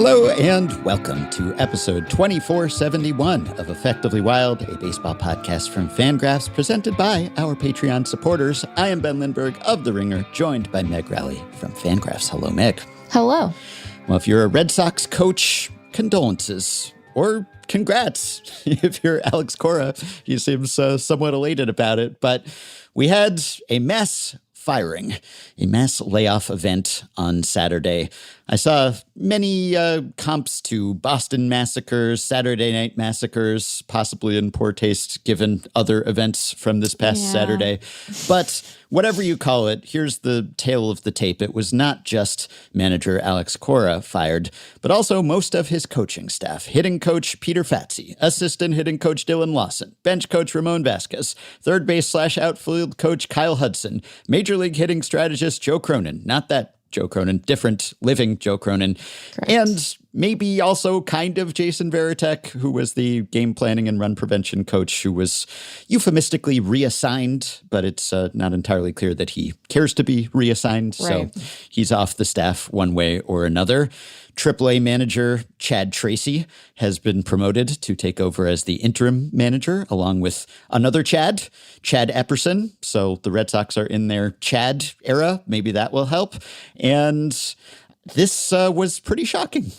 Hello and welcome to episode 2471 of Effectively Wild, a baseball podcast from FanGraphs presented by our Patreon supporters. I am Ben Lindbergh of The Ringer, joined by Meg Rowley from FanGraphs. Hello, Meg. Hello. Well, if you're a Red Sox coach, condolences or congrats. If you're Alex Cora, he seems somewhat elated about it. But we had a mass firing, a mass layoff event on Saturday. I saw many comps to Boston massacres, Saturday night massacres, possibly in poor taste given other events from this past Saturday. But whatever you call it, here's the tale of the tape. It was not just manager Alex Cora fired, but also most of his coaching staff. Hitting coach Peter Fatsi, assistant hitting coach Dylan Lawson, bench coach Ramon Vasquez, third base / outfield coach Kyle Hudson, major league hitting strategist Joe Cronin, not that Joe Cronin, different living Joe Cronin. Correct. And maybe also kind of Jason Varitek, who was the game planning and run prevention coach, who was euphemistically reassigned, but it's not entirely clear that he cares to be reassigned. Right. So he's off the staff one way or another. AAA manager Chad Tracy has been promoted to take over as the interim manager, along with another Chad Epperson. So the Red Sox are in their Chad era. Maybe that will help. And this was pretty shocking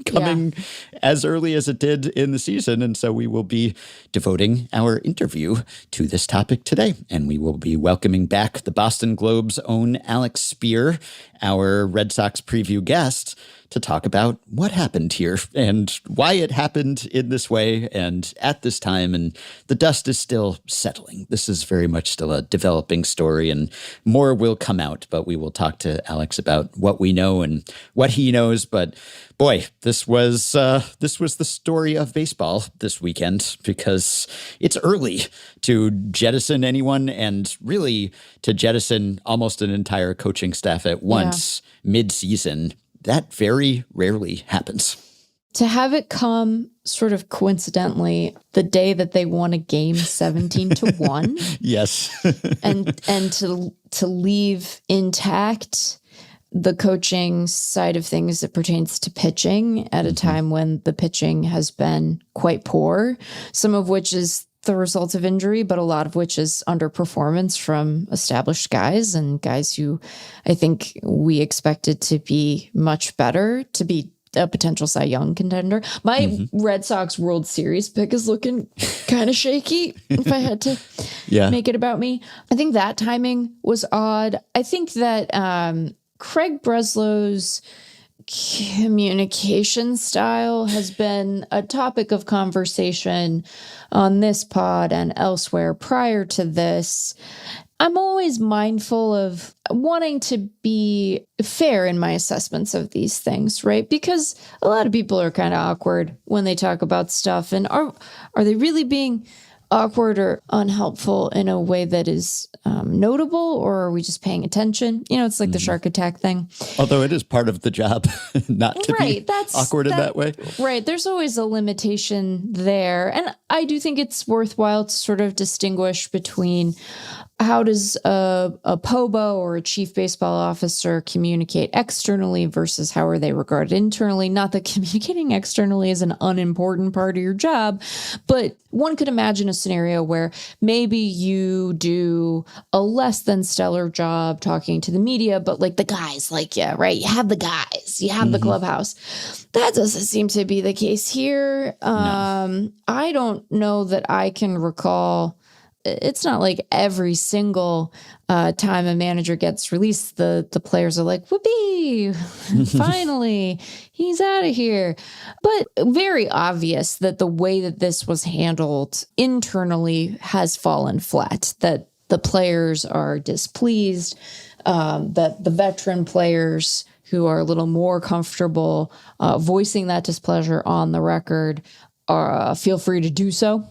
coming as early as it did in the season. And so we will be devoting our interview to this topic today. And we will be welcoming back the Boston Globe's own Alex Spear, our Red Sox preview guest, to talk about what happened here and why it happened in this way and at this time. And the dust is still settling. This is very much still a developing story, and more will come out. But we will talk to Alex about what we know and what he knows. But boy, this was the story of baseball this weekend, because it's early to jettison anyone, and really to jettison almost an entire coaching staff at once mid-season. That very rarely happens. To have it come sort of coincidentally the day that they won a game 17-1. Yes. and to leave intact the coaching side of things that pertains to pitching at a time when the pitching has been quite poor, some of which is the result of injury, but a lot of which is underperformance from established guys and guys who I think we expected to be much better, to be a potential Cy Young contender. My Red Sox World Series pick is looking kind of shaky, if I had to make it about me. I think that timing was odd. I think that Craig Breslow's communication style has been a topic of conversation on this pod and elsewhere prior to this. I'm always mindful of wanting to be fair in my assessments of these things, right? Because a lot of people are kind of awkward when they talk about stuff. And are they really being awkward or unhelpful in a way that is notable, or are we just paying attention? You know, it's like the shark attack thing. Although it is part of the job not to be awkward in that way. Right. There's always a limitation there. And I do think it's worthwhile to sort of distinguish between how does a POBO or a chief baseball officer communicate externally versus how are they regarded internally? Not that communicating externally is an unimportant part of your job, but one could imagine a scenario where maybe you do a less than stellar job talking to the media, but like the guys like you, right? You have the guys, you have the clubhouse. That doesn't seem to be the case here. No. I don't know that I can recall. It's not like every single time a manager gets released, the players are like, whoopee, finally, he's out of here. But very obvious that the way that this was handled internally has fallen flat, that the players are displeased, that the veteran players who are a little more comfortable voicing that displeasure on the record feel free to do so.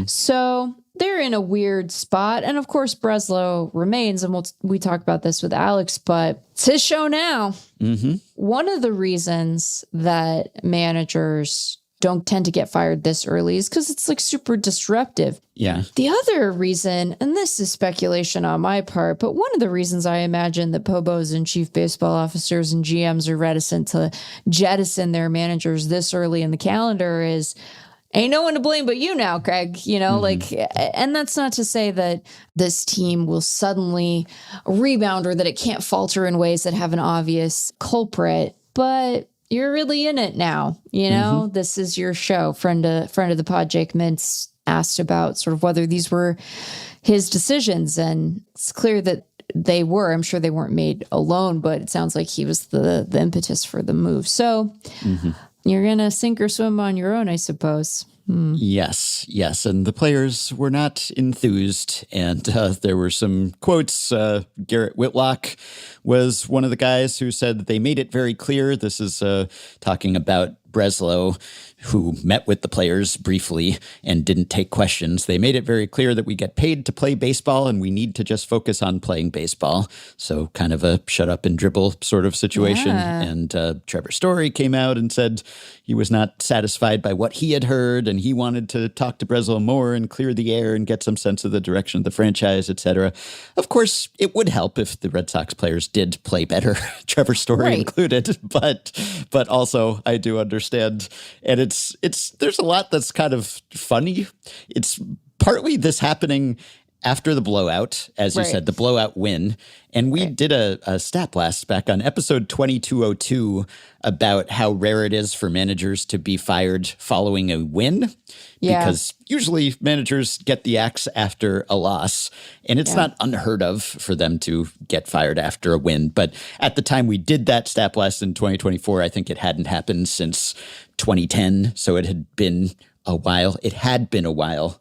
So they're in a weird spot. And of course, Breslow remains, and we talk about this with Alex, but it's his show now. One of the reasons that managers don't tend to get fired this early is because it's like super disruptive. Yeah. The other reason, and this is speculation on my part, but one of the reasons I imagine that Pobos and chief baseball officers and GMs are reticent to jettison their managers this early in the calendar is ain't no one to blame but you now, Craig, and that's not to say that this team will suddenly rebound or that it can't falter in ways that have an obvious culprit, but you're really in it now. This is your show. Friend of the pod, Jake Mintz, asked about sort of whether these were his decisions. And it's clear that they were. I'm sure they weren't made alone, but it sounds like he was the impetus for the move. So you're going to sink or swim on your own, I suppose. Yes. And the players were not enthused. And there were some quotes. Garrett Whitlock was one of the guys who said that they made it very clear. This is talking about Breslow, who met with the players briefly and didn't take questions. They made it very clear that we get paid to play baseball and we need to just focus on playing baseball. So kind of a shut up and dribble sort of situation. Yeah. And Trevor Story came out and said he was not satisfied by what he had heard and he wanted to talk to Breslow more and clear the air and get some sense of the direction of the franchise, etc. Of course, it would help if the Red Sox players did play better, Trevor Story included, but also I do understand. And there's a lot that's kind of funny. It's partly this happening after the blowout, as you said, the blowout win. And we did a stat blast back on episode 2202 about how rare it is for managers to be fired following a win. Yeah. Because usually managers get the axe after a loss. And it's not unheard of for them to get fired after a win. But at the time we did that stat blast in 2024, I think it hadn't happened since 2010. So it had been a while. It had been a while.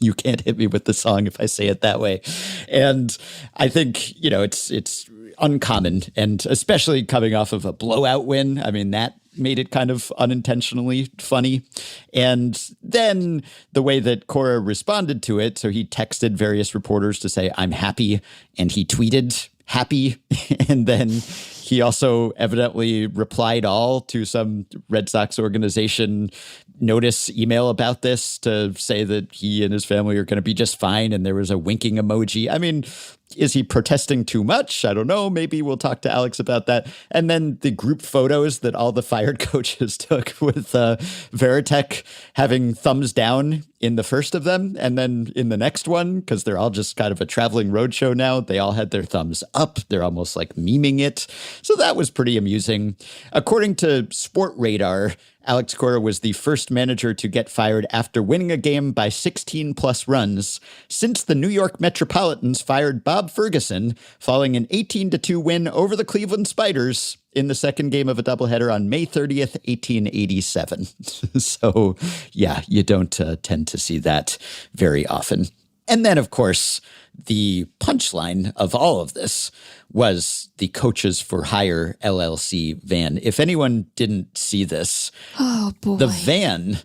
You can't hit me with the song if I say it that way. And I think, it's uncommon, and especially coming off of a blowout win. I mean, that made it kind of unintentionally funny. And then the way that Cora responded to it, so he texted various reporters to say, I'm happy, and he tweeted happy. And then he also evidently replied all to some Red Sox organization notice email about this to say that he and his family are going to be just fine. And there was a winking emoji. I mean, is he protesting too much? I don't know. Maybe we'll talk to Alex about that. And then the group photos that all the fired coaches took with Veritek having thumbs down in the first of them. And then in the next one, because they're all just kind of a traveling roadshow now, they all had their thumbs up. They're almost like memeing it. So that was pretty amusing. According to Sport Radar, Alex Cora was the first manager to get fired after winning a game by 16 plus runs since the New York Metropolitans fired Bob Ferguson following an 18-2 win over the Cleveland Spiders in the second game of a doubleheader on May 30th, 1887. So, yeah, you don't tend to see that very often. And then, of course, the punchline of all of this was the Coaches for Hire LLC van. If anyone didn't see this, the van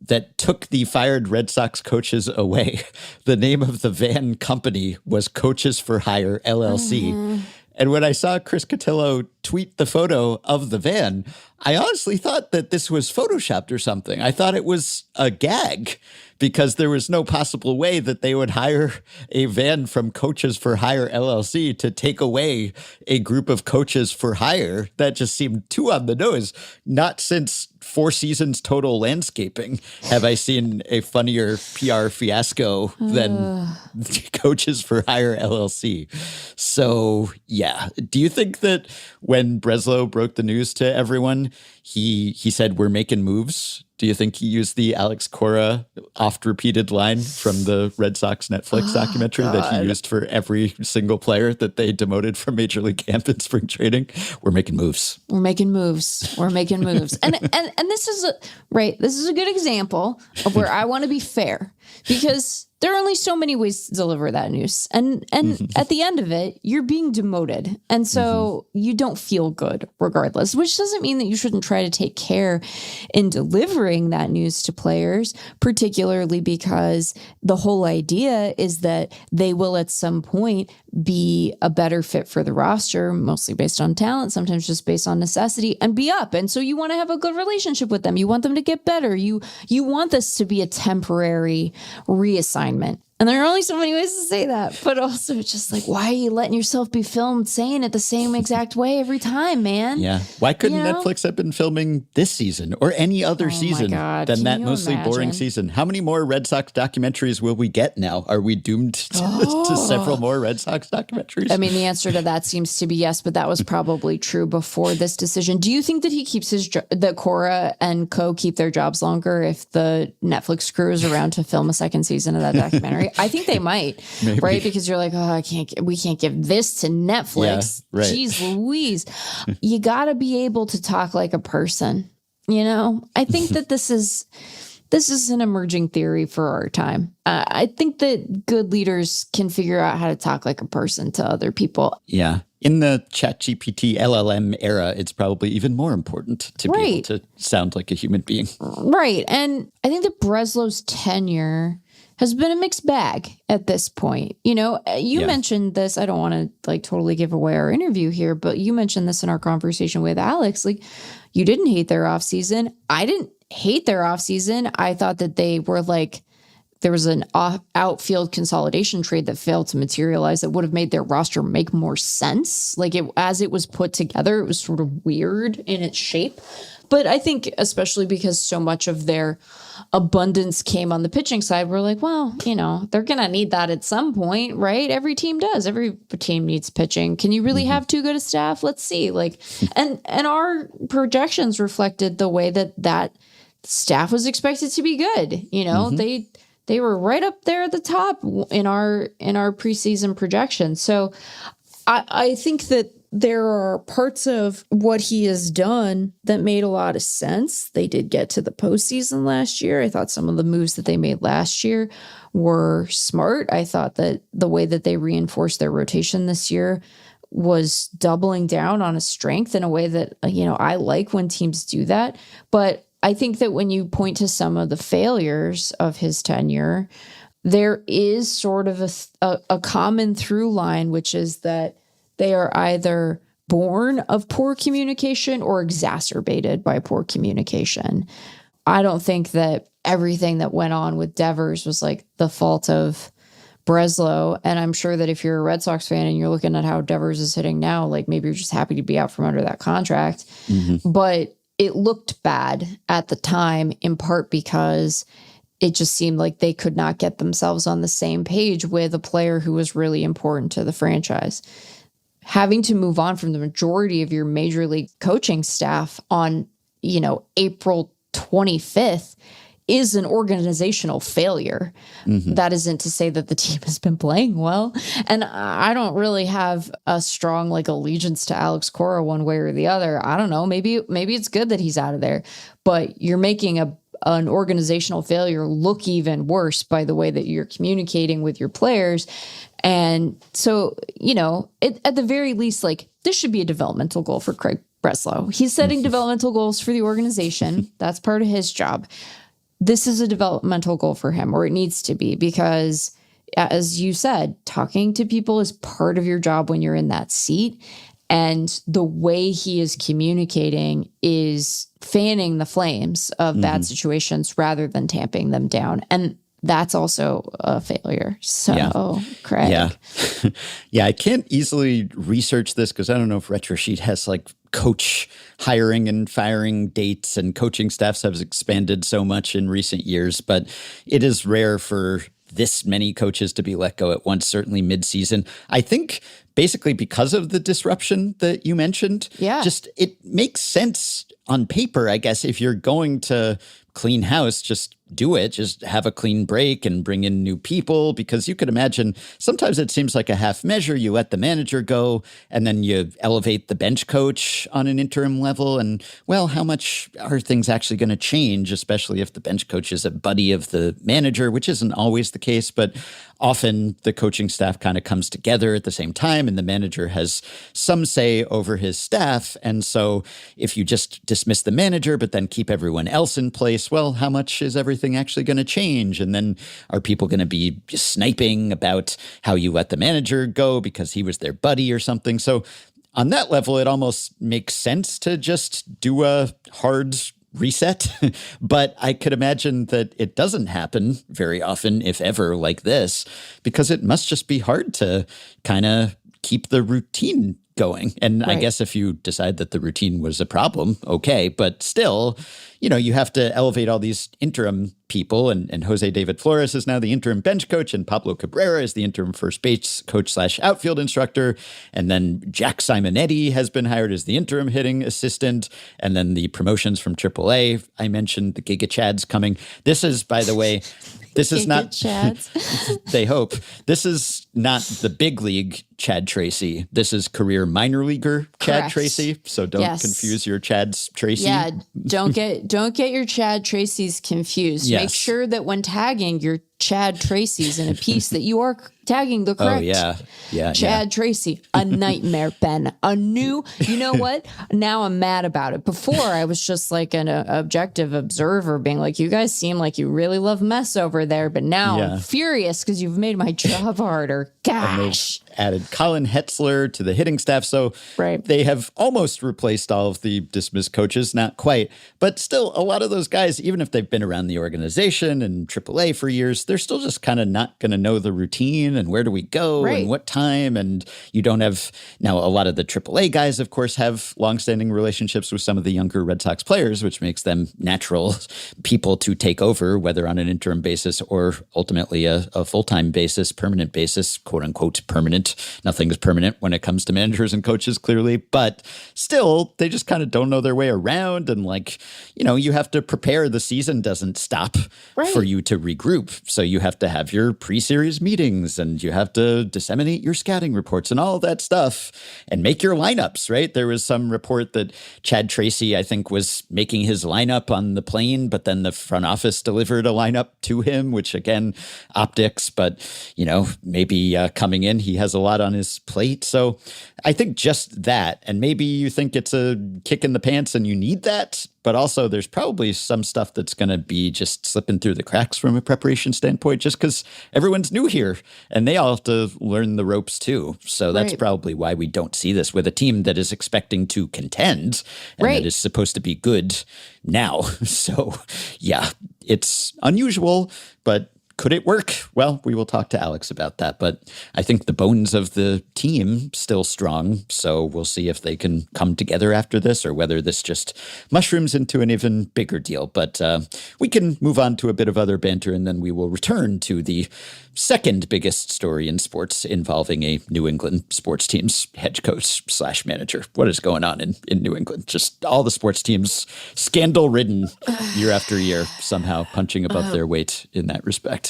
that took the fired Red Sox coaches away, the name of the van company was Coaches for Hire LLC. And when I saw Chris Cotillo tweet the photo of the van, I honestly thought that this was photoshopped or something. I thought it was a gag because there was no possible way that they would hire a van from Coaches for Hire LLC to take away a group of coaches for hire. That just seemed too on the nose. Not since 4 seasons total landscaping have I seen a funnier PR fiasco than Coaches for Hire LLC. So, yeah. Do you think that when Breslow broke the news to everyone, he said, we're making moves? Do you think he used the Alex Cora oft-repeated line from the Red Sox Netflix documentary that he used for every single player that they demoted from Major League camp in spring training? We're making moves. We're making moves. We're making moves. And this is this is a good example of where I want to be fair, because there are only so many ways to deliver that news. And at the end of it, you're being demoted. And so you don't feel good regardless, which doesn't mean that you shouldn't try to take care in delivering that news to players, particularly because the whole idea is that they will at some point be a better fit for the roster, mostly based on talent, sometimes just based on necessity, and be up. And so you want to have a good relationship with them. You want them to get better. You want this to be a temporary reassignment. And there are only so many ways to say that, but also it's just like, why are you letting yourself be filmed saying it the same exact way every time, man? Yeah. Why couldn't Netflix have been filming this season or any other season than that mostly boring season? How many more Red Sox documentaries will we get now? Are we doomed to several more Red Sox documentaries? I mean, the answer to that seems to be yes, but that was probably true before this decision. Do you think that he keeps that Cora and co keep their jobs longer if the Netflix crew is around to film a second season of that documentary? I think they might, right? Because you're like, oh, we can't give this to Netflix. Yeah, right. Jeez Louise. You got to be able to talk like a person, I think that this is an emerging theory for our time. I think that good leaders can figure out how to talk like a person to other people. Yeah. In the ChatGPT LLM era, it's probably even more important to be able to sound like a human being. Right. And I think that Breslow's tenure has been a mixed bag at this point. You mentioned this. I don't want to totally give away our interview here, but you mentioned this in our conversation with Alex. You didn't hate their offseason. I didn't hate their offseason. I thought that they were there was an outfield consolidation trade that failed to materialize that would have made their roster make more sense. As it was put together, it was sort of weird in its shape. But I think especially because so much of their abundance came on the pitching side, we're like, well, they're going to need that at some point, right? Every team does. Every team needs pitching. Can you really have too good a staff? Let's see. And our projections reflected the way that staff was expected to be good. They were right up there at the top in our preseason projections. So I think that there are parts of what he has done that made a lot of sense. They did get to the postseason last year. I thought some of the moves that they made last year were smart. I thought that the way that they reinforced their rotation this year was doubling down on a strength in a way that, I like when teams do that. But I think that when you point to some of the failures of his tenure, there is sort of a common through line, which is that they are either born of poor communication or exacerbated by poor communication. I don't think that everything that went on with Devers was the fault of Breslow. And I'm sure that if you're a Red Sox fan and you're looking at how Devers is hitting now, maybe you're just happy to be out from under that contract. But it looked bad at the time, in part because it just seemed like they could not get themselves on the same page with a player who was really important to the franchise. Having to move on from the majority of your major league coaching staff on, April 25th is an organizational failure. That isn't to say that the team has been playing well. And I don't really have a strong allegiance to Alex Cora one way or the other. I don't know. Maybe it's good that he's out of there, but you're making an organizational failure look even worse by the way that you're communicating with your players. And so, at the very least, this should be a developmental goal for Craig Breslow. He's setting developmental goals for the organization. That's part of his job. This is a developmental goal for him, or it needs to be, because as you said, talking to people is part of your job when you're in that seat. And the way he is communicating is fanning the flames of bad situations rather than tamping them down. And that's also a failure. So, Craig. Yeah. Yeah, I can't easily research this because I don't know if RetroSheet has coach hiring and firing dates, and coaching staffs have expanded so much in recent years, but it is rare for this many coaches to be let go at once, certainly mid-season. I think basically because of the disruption that you mentioned. Yeah. Just it makes sense on paper, I guess, if you're going to clean house, just do it. Just have a clean break and bring in new people, because you could imagine sometimes it seems like a half measure. You let the manager go and then you elevate the bench coach on an interim level. And well, how much are things actually going to change, especially if the bench coach is a buddy of the manager, which isn't always the case, but often the coaching staff kind of comes together at the same time and the manager has some say over his staff. And so if you just dismiss the manager, but then keep everyone else in place, well, how much is everything actually going to change? And then are people going to be sniping about how you let the manager go because he was their buddy or something? So on that level, it almost makes sense to just do a hard reset. But I could imagine that it doesn't happen very often, if ever, like this, because it must just be hard to kind of keep the routine going. And Right. I guess if you decide that the routine was a problem, okay, but still, you know, you have to elevate all these interim people, and Jose David Flores is now the interim bench coach, and Pablo Cabrera is the interim first base coach / outfield instructor, and then Jack Simonetti has been hired as the interim hitting assistant, and then the promotions from AAA. I mentioned the Giga Chads coming. This is, by the way, this is not Chads. they hope. This is not the big league Chad Tracy. This is career minor leaguer Chad Correct. Tracy. So don't Yes. confuse your Chads Tracy. Yeah, don't get your Chad Tracy's confused. Yes. Make sure that when tagging your Chad Tracy's in a piece that you are tagging the correct Chad Tracy. A nightmare, Ben. You know what? Now I'm mad about it. Before I was just like an objective observer being like, you guys seem like you really love mess over there. But now I'm furious because you've made my job harder. Gosh. Added Colin Hetzler to the hitting staff. So Right. they have almost replaced all of the dismissed coaches, not quite. But still, a lot of those guys, even if they've been around the organization and AAA for years, they're still just kind of not going to know the routine and where do we go Right. and what time. And you don't have, now a lot of the AAA guys, of course, have longstanding relationships with some of the younger Red Sox players, which makes them natural people to take over, whether on an interim basis or ultimately a full-time basis, permanent basis, quote unquote permanent. Nothing's permanent when it comes to managers and coaches, clearly, but still, they just kind of don't know their way around. And like, you know, you have to prepare. The season doesn't stop for you to regroup. So you have to have your pre-series meetings and you have to disseminate your scouting reports and all of that stuff and make your lineups, right? There was some report that Chad Tracy, I think, was making his lineup on the plane, but then the front office delivered a lineup to him, which again, optics, but, you know, maybe coming in, he has a lot on his plate. So I think just that, and maybe you think it's a kick in the pants and you need that, but also there's probably some stuff that's going to be just slipping through the cracks from a preparation standpoint, just because everyone's new here and they all have to learn the ropes too. So that's probably why we don't see this with a team that is expecting to contend and that is supposed to be good now. So yeah, it's unusual, but could it work? Well, we will talk to Alex about that, but I think the bones of the team still strong. So we'll see if they can come together after this or whether this just mushrooms into an even bigger deal. But we can move on to a bit of other banter and then we will return to the second biggest story in sports involving a New England sports team's head coach / manager. What is going on in New England? Just all the sports teams scandal ridden year after year, somehow punching above their weight in that respect.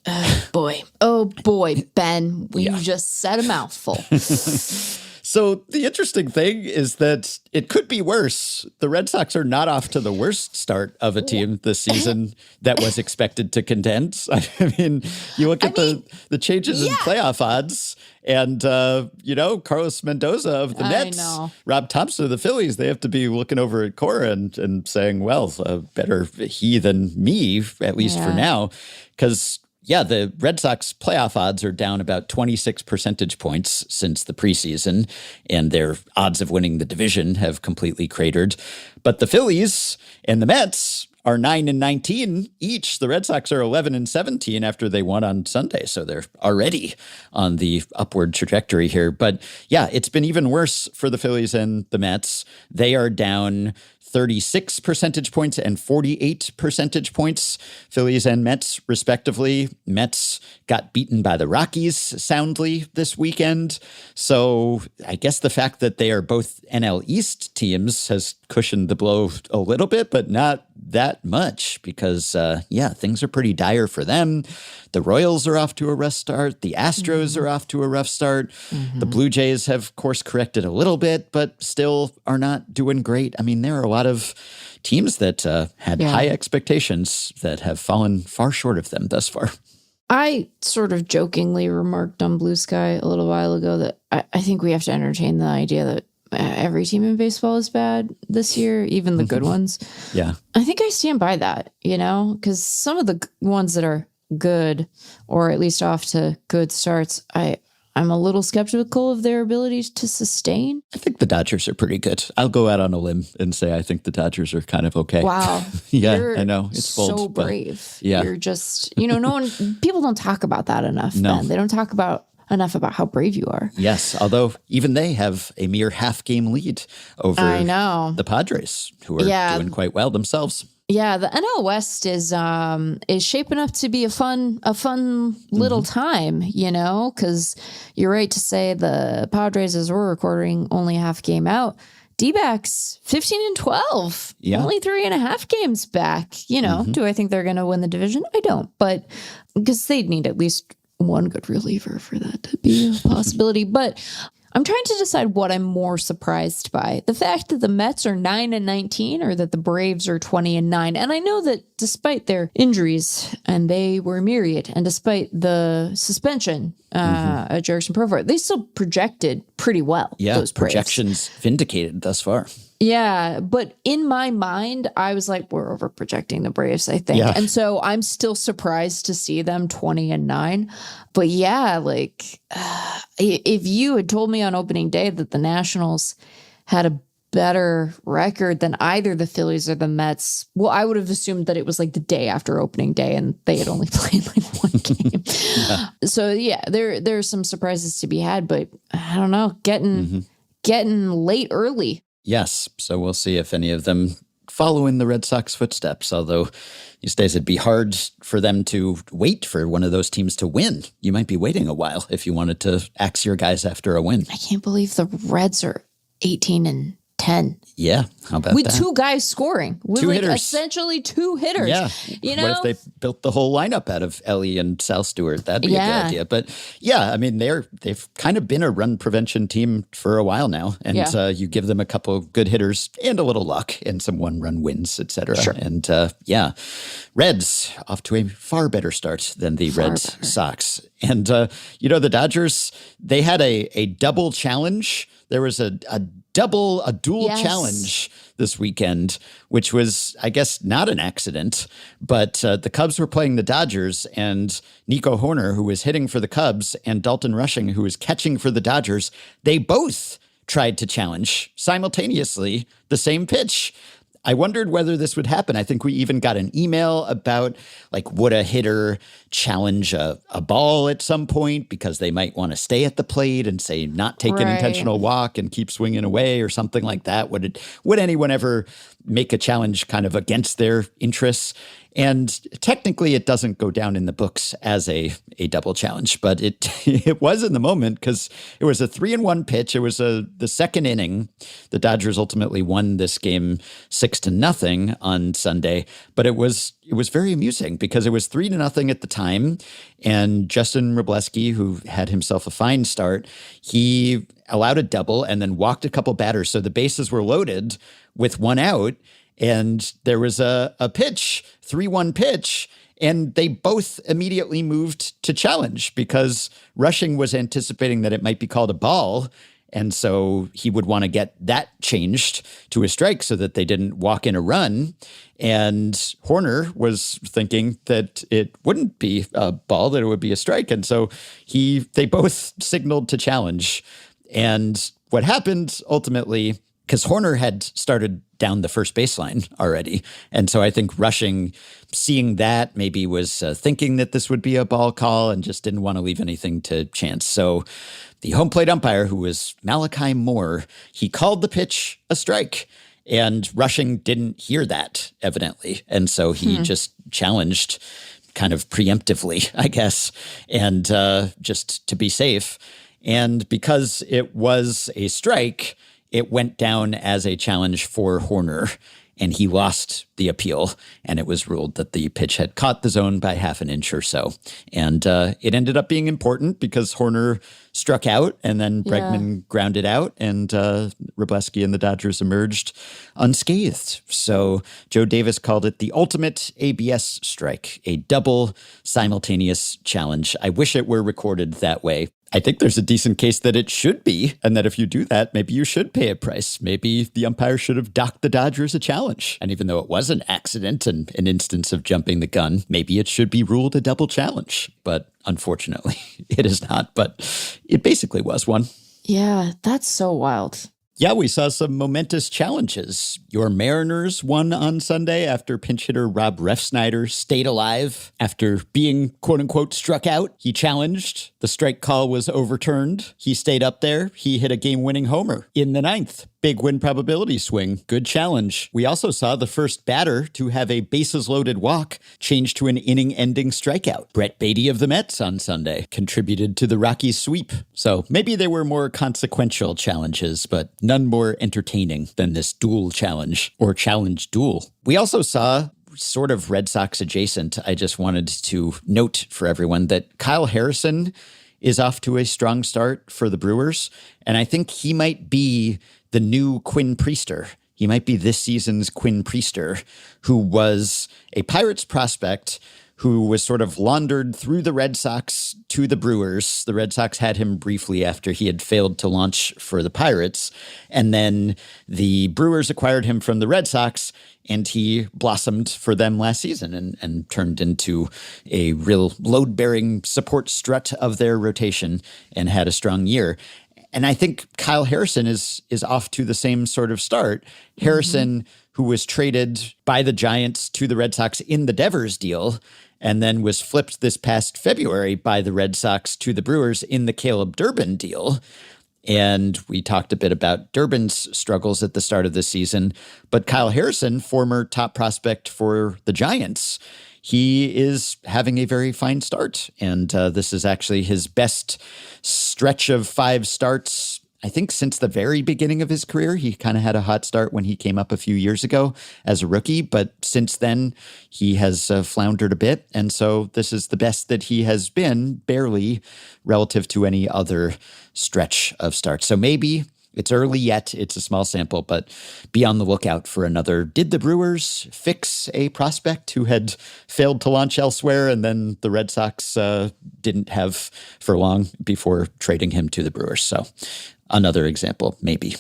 Oh boy, Ben, you just said a mouthful. So the interesting thing is that it could be worse. The Red Sox are not off to the worst start of a team this season that was expected to contend. I mean, you look at the changes in playoff odds and, you know, Carlos Mendoza of the Mets, Rob Thompson of the Phillies, they have to be looking over at Cora and saying, well, better he than me, at least for now, because the Red Sox playoff odds are down about 26 percentage points since the preseason, and their odds of winning the division have completely cratered. But the Phillies and the Mets are 9-19 each. The Red Sox are 11-17 after they won on Sunday. So they're already on the upward trajectory here. But yeah, it's been even worse for the Phillies and the Mets. They are down 36 percentage points and 48 percentage points, Phillies and Mets, respectively. Mets got beaten by the Rockies soundly this weekend. So I guess the fact that they are both NL East teams has cushioned the blow a little bit, but not that much because, things are pretty dire for them. The Royals are off to a rough start. The Astros are off to a rough start. The Blue Jays have course corrected a little bit, but still are not doing great. I mean, there are a lot of teams that had high expectations that have fallen far short of them thus far. I sort of jokingly remarked on Blue Sky a little while ago that I think we have to entertain the idea that every team in baseball is bad this year, even the good ones. Yeah. I think I stand by that, because some of the ones that are good, or at least off to good starts, I'm a little skeptical of their ability to sustain. I think the Dodgers are pretty good. I'll go out on a limb and say I think the Dodgers are kind of okay. Wow. I know. It's bold, so brave. Yeah. You're just, people don't talk about that enough, No. Ben. They don't talk enough about how brave you are. Yes, although even they have a mere half-game lead over the Padres, who are doing quite well themselves. Yeah, the NL West is shaping up to be a fun little time, because you're right to say the Padres, as we're recording, only half game out. D-backs 15-12, only 3.5 games back. Do I think they're going to win the division? I don't, but because they'd need at least one good reliever for that to be a possibility. But I'm trying to decide what I'm more surprised by. The fact that the Mets are 9-19 or that the Braves are 20-9. And I know that despite their injuries, and they were myriad, and despite the suspension at Jurickson Profar, they still projected pretty well. Yeah, those Braves. projections vindicated thus far. Yeah, but in my mind, I was like, we're over projecting the Braves, I think. Yeah. And so I'm still surprised to see them 20-9. But yeah, if you had told me on opening day that the Nationals had a better record than either the Phillies or the Mets, well, I would have assumed that it was like the day after opening day and they had only played like one game. So yeah, there's some surprises to be had, but I don't know, getting late early. Yes, so we'll see if any of them follow in the Red Sox footsteps, although these days it'd be hard for them to wait for one of those teams to win. You might be waiting a while if you wanted to axe your guys after a win. I can't believe the Reds are 18-10. Yeah, how about with that? Two guys scoring. With two hitters. Essentially two hitters. Yeah. What if they built the whole lineup out of Ellie and Sal Stewart? That'd be a good idea. But yeah, I mean, they've kind of been a run prevention team for a while now. And you give them a couple of good hitters and a little luck and some one-run wins, et cetera. Sure. And Reds off to a far better start than the Red Sox. And, the Dodgers, they had a double challenge. There was a dual challenge this weekend, which was, I guess, not an accident. But the Cubs were playing the Dodgers, and Nico Hoerner, who was hitting for the Cubs, and Dalton Rushing, who was catching for the Dodgers, they both tried to challenge simultaneously the same pitch. I wondered whether this would happen. I think we even got an email about, would a hitter challenge a ball at some point because they might want to stay at the plate and say not take an intentional walk and keep swinging away or something like that. Would anyone ever make a challenge kind of against their interests? And technically, it doesn't go down in the books as a double challenge, but it was in the moment because it was a 3-1 pitch. It was the second inning. The Dodgers ultimately won this game 6-0 on Sunday, but it was very amusing because it was 3-0 at the time, and Justin Wrobleski, who had himself a fine start, he allowed a double and then walked a couple batters, so the bases were loaded with one out. And there was a pitch, 3-1 pitch, and they both immediately moved to challenge because Rushing was anticipating that it might be called a ball. And so he would want to get that changed to a strike so that they didn't walk in a run. And Hoerner was thinking that it wouldn't be a ball, that it would be a strike. And so they both signaled to challenge. And what happened ultimately, because Hoerner had started down the first baseline already. And so I think Rushing, seeing that, maybe was thinking that this would be a ball call and just didn't want to leave anything to chance. So the home plate umpire, who was Malachi Moore, he called the pitch a strike. And Rushing didn't hear that, evidently. And so he just challenged kind of preemptively, I guess, and just to be safe. And because it was a strike, it went down as a challenge for Horner, and he lost the appeal, and it was ruled that the pitch had caught the zone by half an inch or so. And it ended up being important because Horner struck out, and then Bregman grounded out, and Wroblewski and the Dodgers emerged unscathed. So Joe Davis called it the ultimate ABS strike, a double simultaneous challenge. I wish it were recorded that way. I think there's a decent case that it should be, and that if you do that, maybe you should pay a price. Maybe the umpire should have docked the Dodgers a challenge. And even though it was an accident and an instance of jumping the gun, maybe it should be ruled a double challenge. But unfortunately, it is not. But it basically was one. Yeah, that's so wild. Yeah, we saw some momentous challenges. Your Mariners won on Sunday after pinch hitter Rob Refsnyder stayed alive after being, quote unquote, struck out. He challenged. The strike call was overturned. He stayed up there. He hit a game-winning homer in the ninth. Big win probability swing. Good challenge. We also saw the first batter to have a bases-loaded walk change to an inning-ending strikeout. Brett Beatty of the Mets on Sunday contributed to the Rockies sweep. So maybe there were more consequential challenges, but none more entertaining than this duel challenge, or challenge duel. We also saw, sort of Red Sox adjacent, I just wanted to note for everyone that Kyle Harrison is off to a strong start for the Brewers, and I think he might be the new Quinn Priester. He might be this season's Quinn Priester, who was a Pirates prospect who was sort of laundered through the Red Sox to the Brewers. The Red Sox had him briefly after he had failed to launch for the Pirates. And then the Brewers acquired him from the Red Sox, and he blossomed for them last season and turned into a real load-bearing support strut of their rotation and had a strong year. And I think Kyle Harrison is off to the same sort of start. Harrison, who was traded by the Giants to the Red Sox in the Devers deal, and then was flipped this past February by the Red Sox to the Brewers in the Caleb Durbin deal. And we talked a bit about Durbin's struggles at the start of the season. But Kyle Harrison, former top prospect for the Giants, he is having a very fine start. And this is actually his best stretch of 5 starts, I think, since the very beginning of his career. He kind of had a hot start when he came up a few years ago as a rookie, but since then he has floundered a bit. And so this is the best that he has been, barely, relative to any other stretch of starts. So maybe it's early yet. It's a small sample, but be on the lookout for another. Did the Brewers fix a prospect who had failed to launch elsewhere, and then the Red Sox didn't have for long before trading him to the Brewers? So another example, maybe.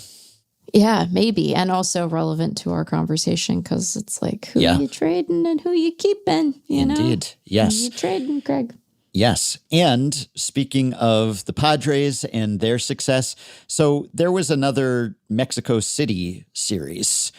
Yeah, maybe. And also relevant to our conversation because it's like, who you trading and who you keeping? Indeed. Yes. Who you trading, Greg? Yes. And speaking of the Padres and their success, so there was another Mexico City series,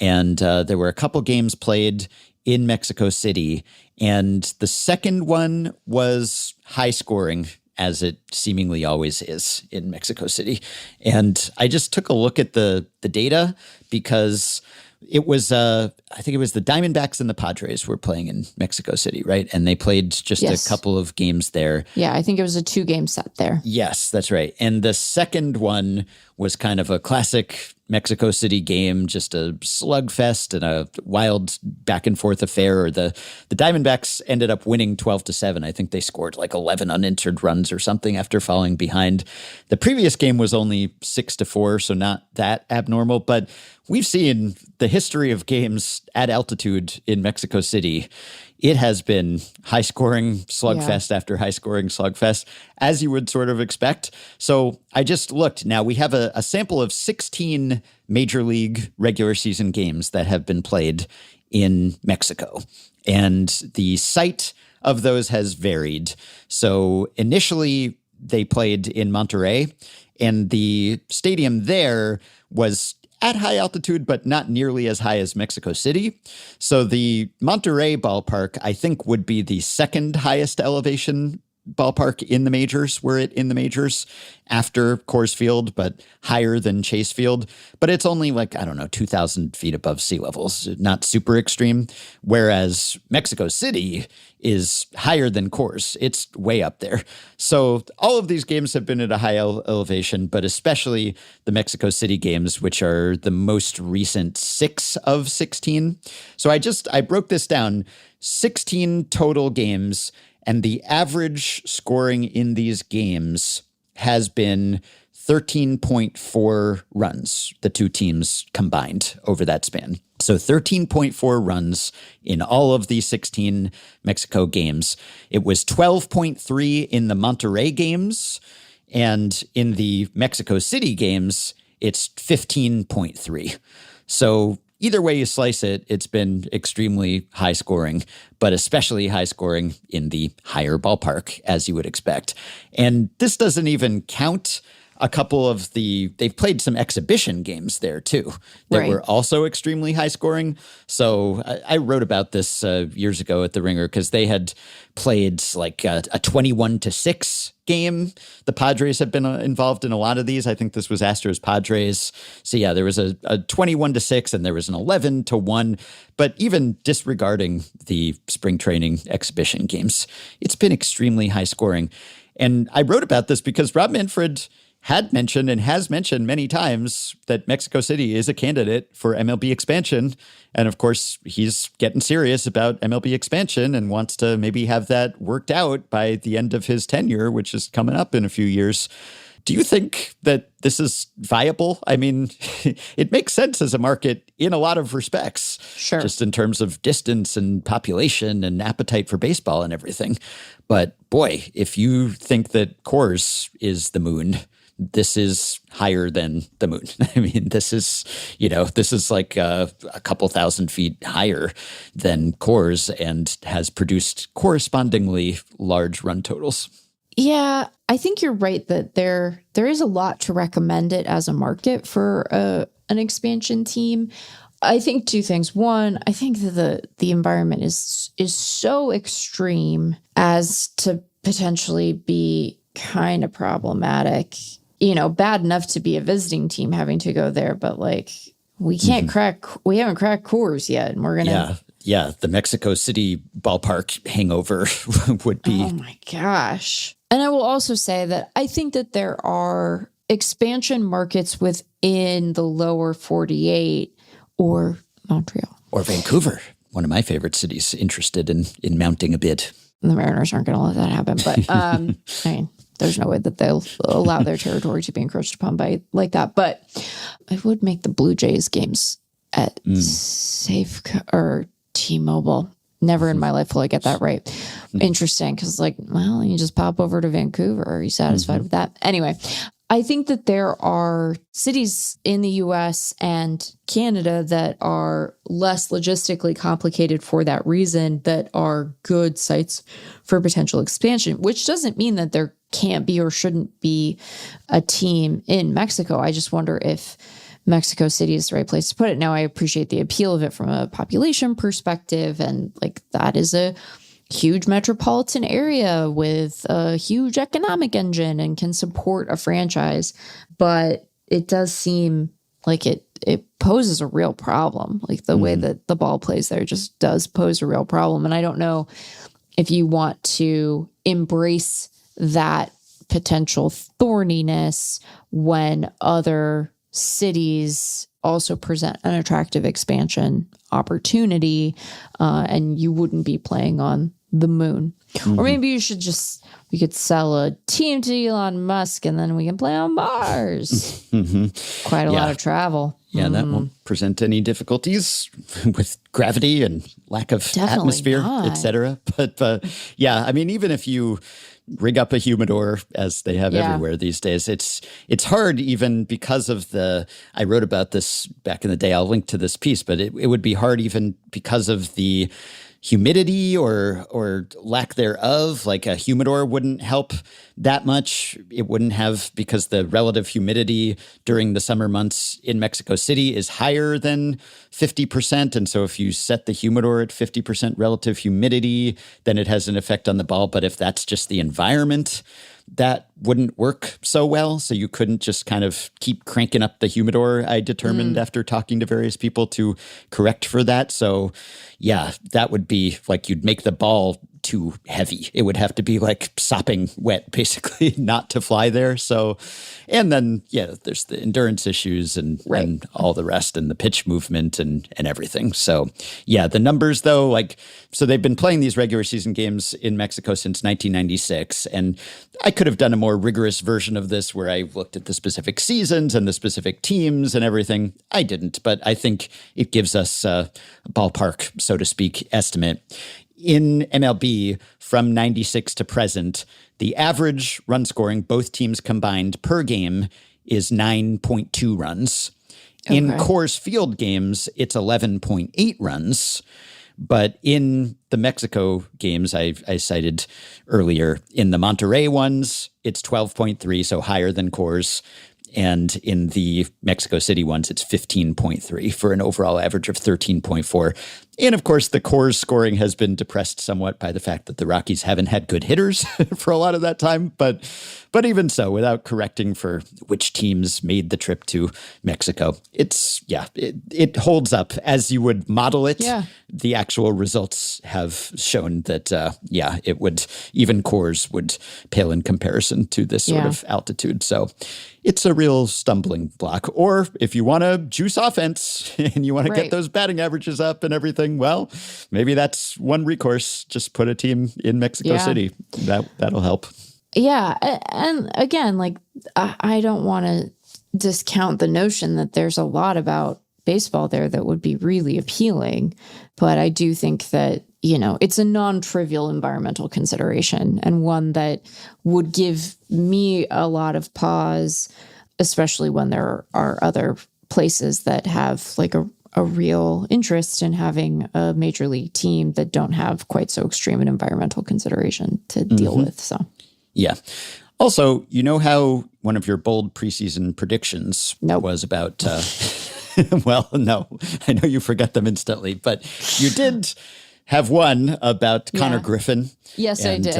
and there were a couple games played in Mexico City, and the second one was high scoring, as it seemingly always is in Mexico City. And I just took a look at the data because it was, I think it was the Diamondbacks and the Padres were playing in Mexico City, right? And they played just a couple of games there. Yeah, I think it was a 2-game set there. Yes, that's right. And the second one was kind of a classic Mexico City game, just a slugfest and a wild back and forth affair. The Diamondbacks ended up winning 12-7. I think they scored like 11 unanswered runs or something after falling behind. The previous game was only 6-4, so not that abnormal. But we've seen the history of games at altitude in Mexico City. It has been high-scoring slugfest after high-scoring slugfest, as you would sort of expect. So I just looked. Now, we have a sample of 16 Major League regular season games that have been played in Mexico. And the site of those has varied. So initially, they played in Monterrey, and the stadium there was at high altitude, but not nearly as high as Mexico City. So the Monterrey ballpark, I think, would be the second highest elevation ballpark in the majors, were it in the majors after Coors Field, but higher than Chase Field. But it's only like, I don't know, 2,000 feet above sea levels, not super extreme. Whereas Mexico City is higher than Coors. It's way up there. So all of these games have been at a high elevation, but especially the Mexico City games, which are the most recent 6 of 16. So I broke this down, 16 total games, and the average scoring in these games has been 13.4 runs, the two teams combined over that span. So 13.4 runs in all of the 16 Mexico games. It was 12.3 in the Monterrey games, and in the Mexico City games, it's 15.3. So either way you slice it, it's been extremely high scoring, but especially high scoring in the higher ballpark, as you would expect. And this doesn't even count a couple of they've played some exhibition games there too that were also extremely high scoring. So I wrote about this years ago at The Ringer because they had played like a 21-6 game. The Padres have been involved in a lot of these. I think this was Astros Padres. So yeah, there was a 21-6 and there was an 11-1. But even disregarding the spring training exhibition games, it's been extremely high scoring. And I wrote about this because Rob Manfred had mentioned and has mentioned many times that Mexico City is a candidate for MLB expansion. And of course, he's getting serious about MLB expansion and wants to maybe have that worked out by the end of his tenure, which is coming up in a few years. Do you think that this is viable? I mean, it makes sense as a market in a lot of respects. Sure. Just in terms of distance and population and appetite for baseball and everything. But boy, if you think that Coors is the moon, this is higher than the moon. I mean, this is like a couple thousand feet higher than Coors and has produced correspondingly large run totals. Yeah, I think you're right that there is a lot to recommend it as a market for an expansion team. I think two things. One, I think that the environment is so extreme as to potentially be kind of problematic. You know, bad enough to be a visiting team having to go there, but like we haven't cracked Coors yet, and we're gonna. Yeah, the Mexico City ballpark hangover would be. Oh my gosh. And I will also say that I think that there are expansion markets within the lower 48 or Montreal. Or Vancouver, one of my favorite cities, interested in mounting a bid. The Mariners aren't going to let that happen. But I mean, there's no way that they'll allow their territory to be encroached upon by like that. But I would make the Blue Jays games at or T-Mobile. Never in my life will I get that right. Interesting, because you just pop over to Vancouver. Are you satisfied with that? Anyway, I think that there are cities in the U.S. and Canada that are less logistically complicated for that reason that are good sites for potential expansion, which doesn't mean that there can't be or shouldn't be a team in Mexico. I just wonder if Mexico City is the right place to put it. Now, I appreciate the appeal of it from a population perspective, and that is a huge metropolitan area with a huge economic engine and can support a franchise. But it does seem like it poses a real problem. Like the way that the ball plays there just does pose a real problem. And I don't know if you want to embrace that potential thorniness when other cities also present an attractive expansion opportunity, and you wouldn't be playing on the moon. Or maybe we could sell a team to Elon Musk and then we can play on Mars. Quite a lot of travel. Yeah, that won't present any difficulties with gravity and lack of atmosphere, etc. But yeah, I mean, even if you rig up a humidor, as they have everywhere these days, it's hard even because of I wrote about this back in the day. I'll link to this piece, but it would be hard even because of the humidity or lack thereof. Like a humidor wouldn't help that much. It wouldn't have, because the relative humidity during the summer months in Mexico City is higher than 50%. And so if you set the humidor at 50% relative humidity, then it has an effect on the ball. But if that's just the environment, that wouldn't work so well. So you couldn't just kind of keep cranking up the humidor, I determined after talking to various people, to correct for that. So yeah, that would be like you'd make the ball too heavy. It would have to be like sopping wet, basically, not to fly there. So, and then, yeah, there's the endurance issues and all the rest, and the pitch movement and everything. So, yeah, the numbers, though, like, so they've been playing these regular season games in Mexico since 1996. And I could have done a more rigorous version of this where I looked at the specific seasons and the specific teams and everything. I didn't, but I think it gives us a ballpark, so to speak, estimate. In MLB, from 96 to present, the average run scoring, both teams combined, per game is 9.2 runs. Okay. In Coors Field games, it's 11.8 runs. But in the Mexico games I cited earlier, in the Monterrey ones, it's 12.3, so higher than Coors. And in the Mexico City ones, it's 15.3 for an overall average of 13.4. And of course, the Coors scoring has been depressed somewhat by the fact that the Rockies haven't had good hitters for a lot of that time. But even so, without correcting for which teams made the trip to Mexico, it holds up as you would model it. Yeah. The actual results have shown that, it would, even Coors would pale in comparison to this sort of altitude. So it's a real stumbling block. Or if you want to juice offense and you want to get those batting averages up and everything, well, maybe that's one recourse. Just put a team in Mexico City. That'll help. Yeah. And again, like, I don't want to discount the notion that there's a lot about baseball there that would be really appealing. But I do think that, it's a non-trivial environmental consideration, and one that would give me a lot of pause, especially when there are other places that have like a real interest in having a major league team that don't have quite so extreme an environmental consideration to deal with. So, yeah. Also, you know how one of your bold preseason predictions was about, well, no, I know you forget them instantly, but you did have one about Konnor Griffin. Yes, I did.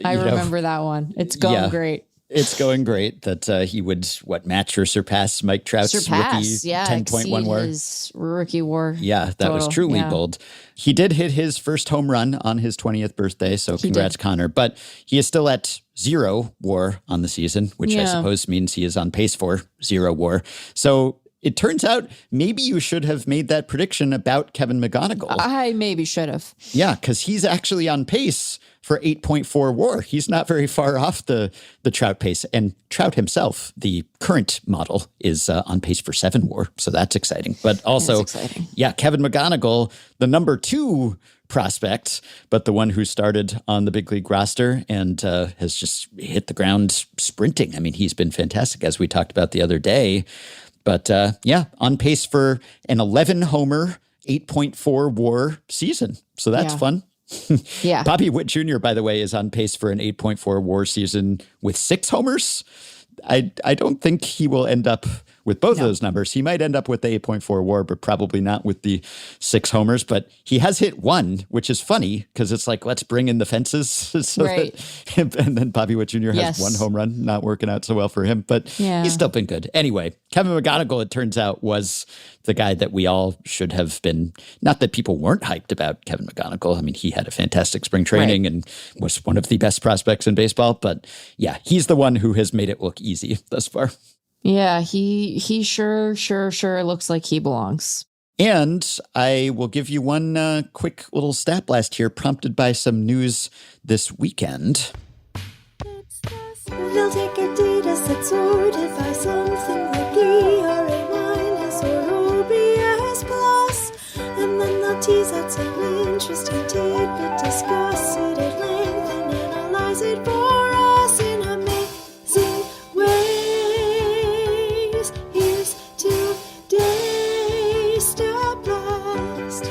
I remember that one. It's going great. It's going great that he would, match or surpass Mike Trout's rookie 10.1 WAR. His rookie WAR. Yeah, that was truly bold. He did hit his first home run on his 20th birthday, so congrats, Konnor. But he is still at 0 WAR on the season, which I suppose means he is on pace for 0 WAR. So it turns out maybe you should have made that prediction about Kevin McGonigle. I maybe should have. Yeah, because he's actually on pace for 8.4 WAR. He's not very far off the Trout pace. And Trout himself, the current model, is on pace for 7 WAR. So that's exciting. But also, Kevin McGonigle, the number 2 prospect, but the one who started on the big league roster and has just hit the ground sprinting. I mean, he's been fantastic, as we talked about the other day. But on pace for an 11-homer, 8.4 WAR season. So that's fun. Bobby Witt Jr., by the way, is on pace for an 8.4 WAR season with 6 homers. I don't think he will end up with both of those numbers. He might end up with the 8.4 WAR, but probably not with the 6 homers. But he has hit 1, which is funny because it's like, let's bring in the fences. And then Bobby Witt Jr. has 1 home run, not working out so well for him, but he's still been good. Anyway, Kevin McGonigle, it turns out, was the guy that we all should have been. Not that people weren't hyped about Kevin McGonigle. I mean, he had a fantastic spring training and was one of the best prospects in baseball. But he's the one who has made it look easy thus far. Yeah, he sure looks like he belongs. And I will give you one quick little stat blast here, prompted by some news this weekend. They'll take Adidas that's sorted by something like ERA- or OBS plus, and then they'll tease out some interesting tidbit, discuss it at length, and analyze it for us in amazing ways. Here's today's stat blast.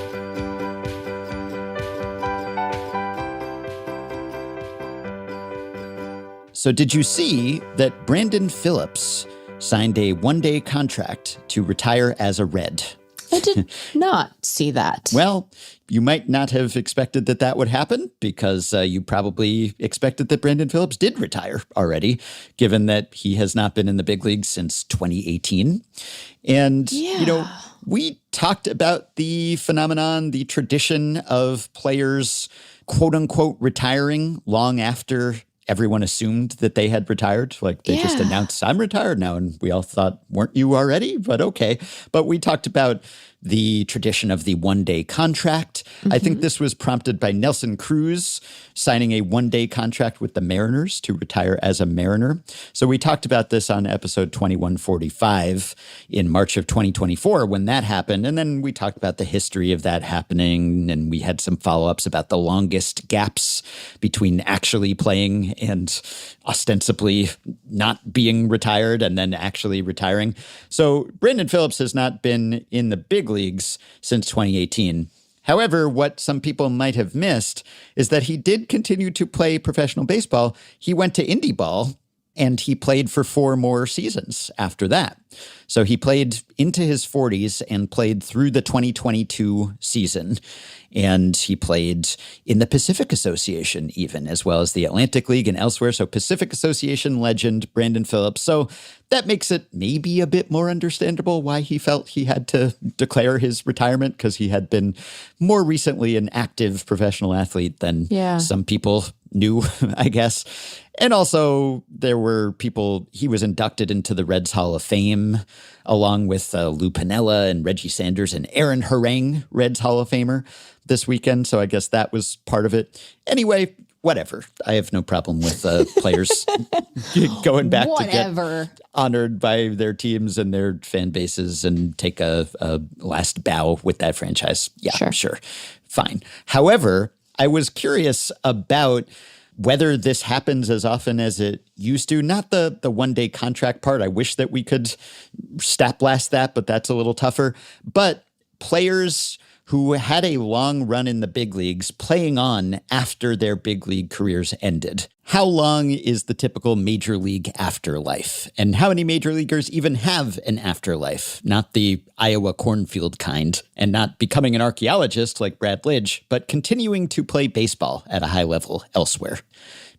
So did you see that Brandon Phillips signed a one-day contract to retire as a Red? I did not see that. Well, you might not have expected that that would happen because you probably expected that Brandon Phillips did retire already, given that he has not been in the big leagues since 2018. And, we talked about the phenomenon, the tradition of players, quote unquote, retiring long after everyone assumed that they had retired. Like they just announced, I'm retired now. And we all thought, weren't you already? But okay. But we talked about the tradition of the one-day contract. Mm-hmm. I think this was prompted by Nelson Cruz signing a one-day contract with the Mariners to retire as a Mariner. So we talked about this on episode 2145 in March of 2024 when that happened. And then we talked about the history of that happening. And we had some follow-ups about the longest gaps between actually playing and ostensibly not being retired and then actually retiring. So Brandon Phillips has not been in the big leagues since 2018. However, what some people might have missed is that he did continue to play professional baseball. He went to indie ball and he played for 4 more seasons after that. So he played into his 40s and played through the 2022 season. And he played in the Pacific Association even, as well as the Atlantic League and elsewhere. So Pacific Association legend Brandon Phillips. So that makes it maybe a bit more understandable why he felt he had to declare his retirement, because he had been more recently an active professional athlete than some people knew, I guess. And also there were people, he was inducted into the Reds Hall of Fame, along with Lou Piniella and Reggie Sanders and Aaron Harang, Reds Hall of Famer, this weekend. So I guess that was part of it. Anyway, whatever. I have no problem with players going back to get honored by their teams and their fan bases and take a last bow with that franchise. Yeah, sure. Fine. However, I was curious about whether this happens as often as it used to. Not the one-day contract part. I wish that we could stat blast that, but that's a little tougher. But players who had a long run in the big leagues playing on after their big league careers ended. How long is the typical major league afterlife? And how many major leaguers even have an afterlife? Not the Iowa cornfield kind, and not becoming an archaeologist like Brad Lidge, but continuing to play baseball at a high level elsewhere.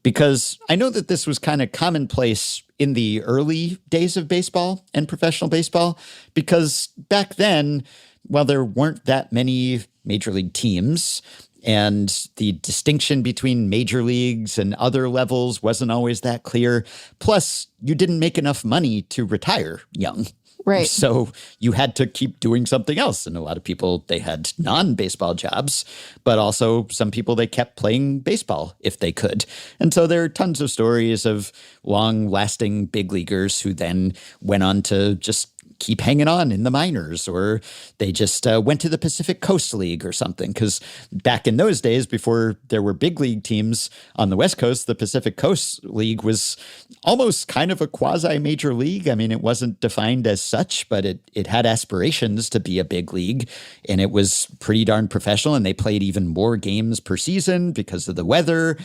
Because I know that this was kind of commonplace in the early days of baseball and professional baseball, because back then, while there weren't that many major league teams and the distinction between major leagues and other levels wasn't always that clear, plus you didn't make enough money to retire young. Right. So you had to keep doing something else. And a lot of people, they had non-baseball jobs, but also some people, they kept playing baseball if they could. And so there are tons of stories of long-lasting big leaguers who then went on to just keep hanging on in the minors, or they just went to the Pacific Coast League or something. Because back in those days, before there were big league teams on the West Coast, the Pacific Coast League was almost kind of a quasi-major league. I mean, it wasn't defined as such, but it had aspirations to be a big league, and it was pretty darn professional, and they played even more games per season because of the weather.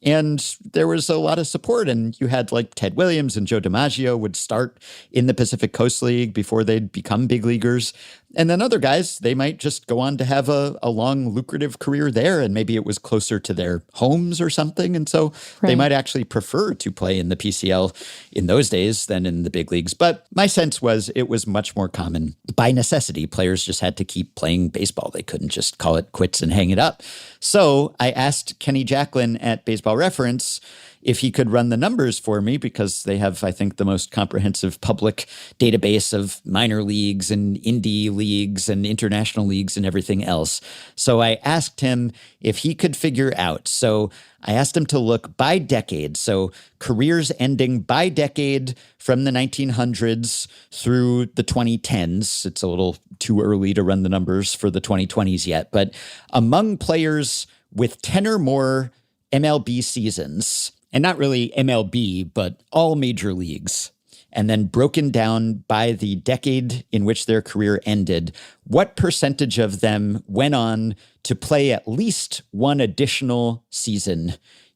And there was a lot of support, and you had like Ted Williams and Joe DiMaggio would start in the Pacific Coast League before they'd become big leaguers. And then other guys, they might just go on to have a long, lucrative career there, and maybe it was closer to their homes or something. And so they might actually prefer to play in the PCL in those days than in the big leagues. But my sense was it was much more common by necessity. Players just had to keep playing baseball. They couldn't just call it quits and hang it up. So I asked Kenny Jacklin at Baseball Reference if he could run the numbers for me, because they have, I think, the most comprehensive public database of minor leagues and indie leagues and international leagues and everything else. So I asked him if he could figure out. So I asked him to look by decade. So careers ending by decade from the 1900s through the 2010s. It's a little too early to run the numbers for the 2020s yet. But among players with 10 or more MLB seasons, and not really MLB, but all major leagues, and then broken down by the decade in which their career ended, what percentage of them went on to play at least one additional season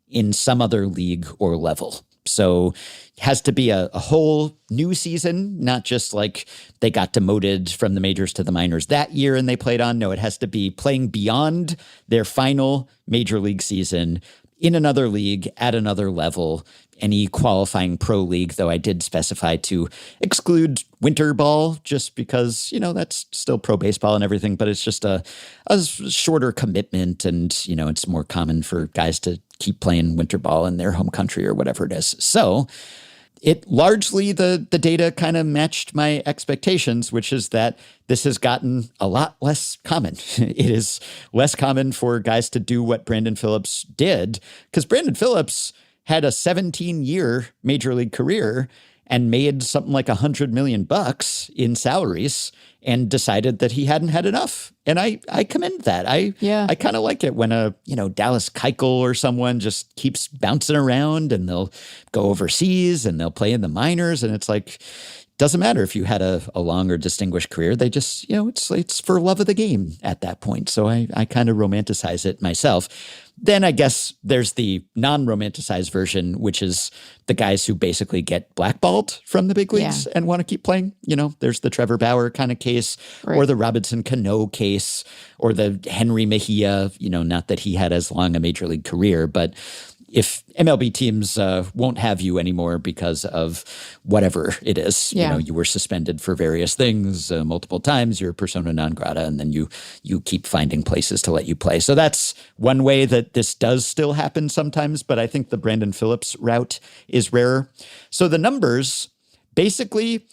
in some other league or level? So it has to be a whole new season, not just like they got demoted from the majors to the minors that year and they played on. No, it has to be playing beyond their final major league season in another league at another level. Any qualifying pro league, though I did specify to exclude winter ball just because, that's still pro baseball and everything, but it's just a shorter commitment and, it's more common for guys to keep playing winter ball in their home country or whatever it is. So it largely, the data kind of matched my expectations, which is that this has gotten a lot less common. It is less common for guys to do what Brandon Phillips did, because Brandon Phillips had a 17-year major league career and made something like $100 million in salaries and decided that he hadn't had enough. And I commend that. I kind of like it when a, Dallas Keuchel or someone just keeps bouncing around and they'll go overseas and they'll play in the minors. And it's like, doesn't matter if you had a long or distinguished career. They just, it's for love of the game at that point. So I kind of romanticize it myself. Then I guess there's the non-romanticized version, which is the guys who basically get blackballed from the big leagues and want to keep playing. There's the Trevor Bauer kind of case, or the Robinson Cano case, or the Henry Mejia, not that he had as long a major league career, but if MLB teams won't have you anymore because of whatever it is, you were suspended for various things multiple times, you're persona non grata, and then you keep finding places to let you play. So that's one way that this does still happen sometimes, but I think the Brandon Phillips route is rarer. So the numbers, basically,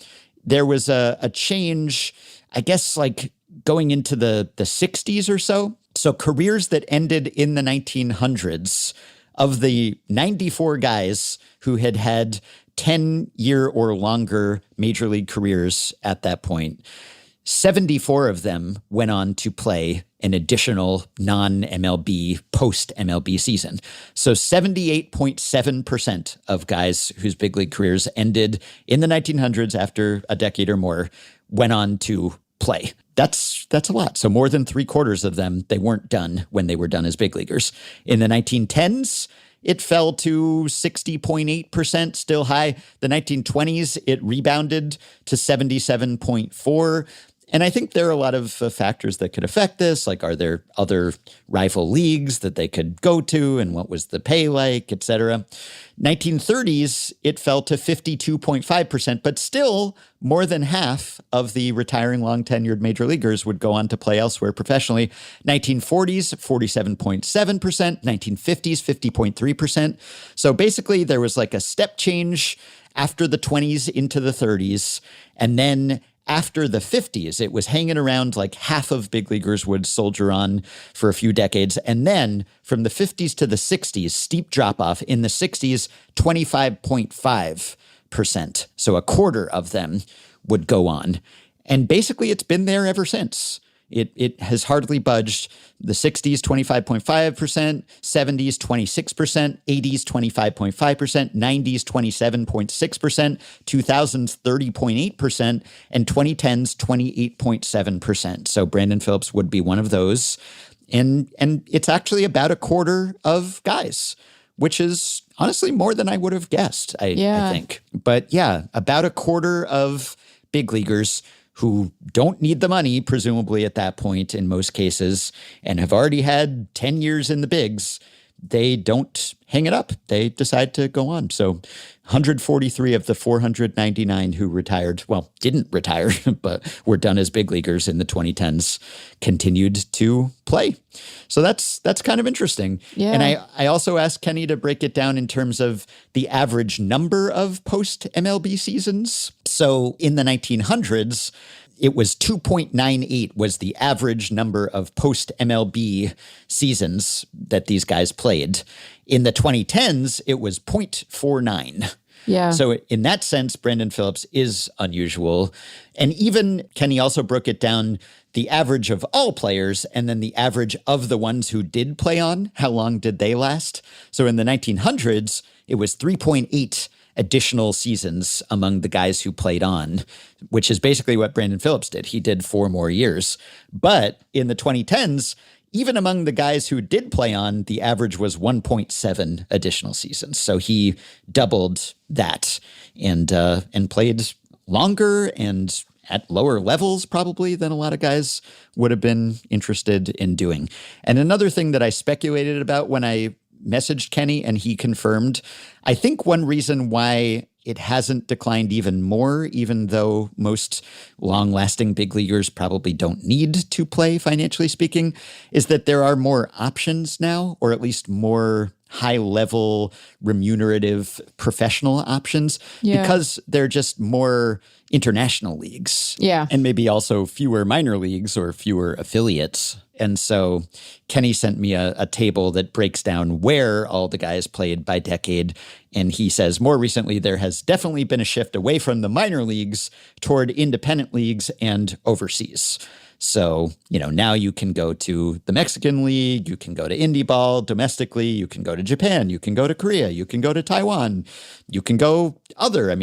there was a change, I guess, like going into the 60s or so. So careers that ended in the 1900s, of the 94 guys who had 10-year or longer major league careers at that point, 74 of them went on to play an additional non-MLB, post-MLB season. So 78.7% of guys whose big league careers ended in the 1900s after a decade or more went on to play. That's a lot. So more than 3/4 of them, they weren't done when they were done as big leaguers. In the 1910s, it fell to 60.8%, still high. The 1920s, it rebounded to 77.4%. And I think there are a lot of factors that could affect this, like are there other rival leagues that they could go to and what was the pay like, et cetera. 1930s, it fell to 52.5%, but still more than half of the retiring long-tenured major leaguers would go on to play elsewhere professionally. 1940s, 47.7%, 1950s, 50.3%. So basically there was like a step change after the 20s into the 30s, and then after the 50s, it was hanging around like half of big leaguers would soldier on for a few decades. And then from the 50s to the 60s, steep drop off. In the 60s, 25.5%. So a quarter of them would go on. And basically it's been there ever since. It has hardly budged. The 60s, 25.5%, 70s, 26%, 80s, 25.5%, 90s, 27.6%, 2000s, 30.8%, and 2010s, 28.7%. So Brandon Phillips would be one of those. And it's actually about a quarter of guys, which is honestly more than I would have guessed, I think. But yeah, about a quarter of big leaguers who don't need the money, presumably at that point in most cases, and have already had 10 years in the bigs, they don't hang it up. They decide to go on. So 143 of the 499 who retired, well, didn't retire, but were done as big leaguers in the 2010s, continued to play. So that's kind of interesting. Yeah. And I also asked Kenny to break it down in terms of the average number of post-MLB seasons. So in the 1900s, it was 2.98 was the average number of post-MLB seasons that these guys played. In the 2010s, it was 0.49. Yeah. So in that sense, Brandon Phillips is unusual. And even Kenny also broke it down, the average of all players and then the average of the ones who did play on, how long did they last? So in the 1900s, it was 3.8 additional seasons among the guys who played on, which is basically what Brandon Phillips did. He did 4 more years. But in the 2010s, even among the guys who did play on, the average was 1.7 additional seasons. So he doubled that and played longer and at lower levels probably than a lot of guys would have been interested in doing. And another thing that I speculated about when I messaged Kenny and he confirmed, I think one reason why it hasn't declined even more, even though most long-lasting big leaguers probably don't need to play, financially speaking, is that there are more options now, or at least more high-level, remunerative, professional options, because they're just more international leagues. Yeah. And maybe also fewer minor leagues or fewer affiliates. And so Kenny sent me a table that breaks down where all the guys played by decade. And he says more recently, there has definitely been a shift away from the minor leagues toward independent leagues and overseas. So, now you can go to the Mexican League, you can go to Indie Ball domestically, you can go to Japan, you can go to Korea, you can go to Taiwan, you can go other.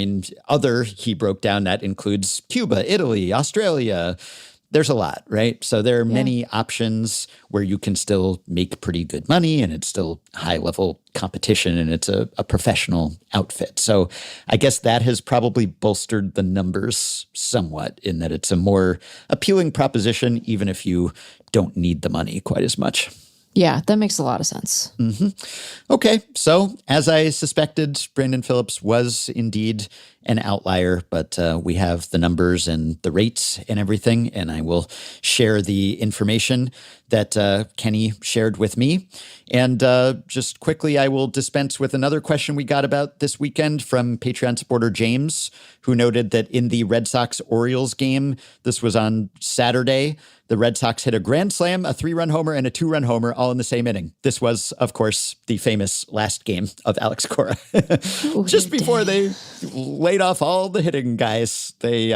He broke down that includes Cuba, Italy, Australia. There's a lot, right? So there are many options where you can still make pretty good money and it's still high-level competition and it's a professional outfit. So I guess that has probably bolstered the numbers somewhat in that it's a more appealing proposition, even if you don't need the money quite as much. Yeah, that makes a lot of sense. Mm-hmm. Okay, so as I suspected, Brandon Phillips was indeed an outlier, but we have the numbers and the rates and everything, and I will share the information that Kenny shared with me. And just quickly, I will dispense with another question we got about this weekend from Patreon supporter James, who noted that in the Red Sox-Orioles game, this was on Saturday, the Red Sox hit a grand slam, a 3-run homer, and a 2-run homer all in the same inning. This was, of course, the famous last game of Alex Cora. Just before they laid off all the hitting guys, they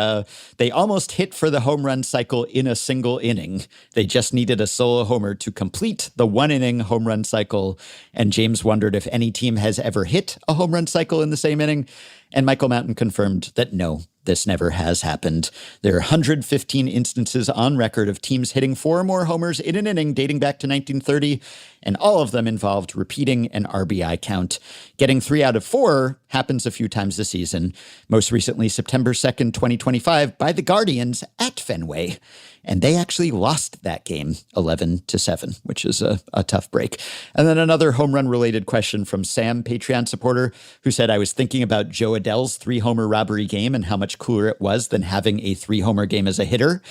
almost hit for the home run cycle in a single inning. They just needed a solo homer to complete the 1-inning home run cycle. And James wondered if any team has ever hit a home run cycle in the same inning. And Michael Mountain confirmed that no, this never has happened. There are 115 instances on record of teams hitting 4 or more homers in an inning dating back to 1930, and all of them involved repeating an RBI count. Getting 3 out of 4 happens a few times this season, most recently September 2nd, 2025, by the Guardians at Fenway. And they actually lost that game 11-7, which is a tough break. And then another home run related question from Sam, Patreon supporter, who said, I was thinking about Joe Adell's 3-homer robbery game and how much cooler it was than having a 3-homer game as a hitter.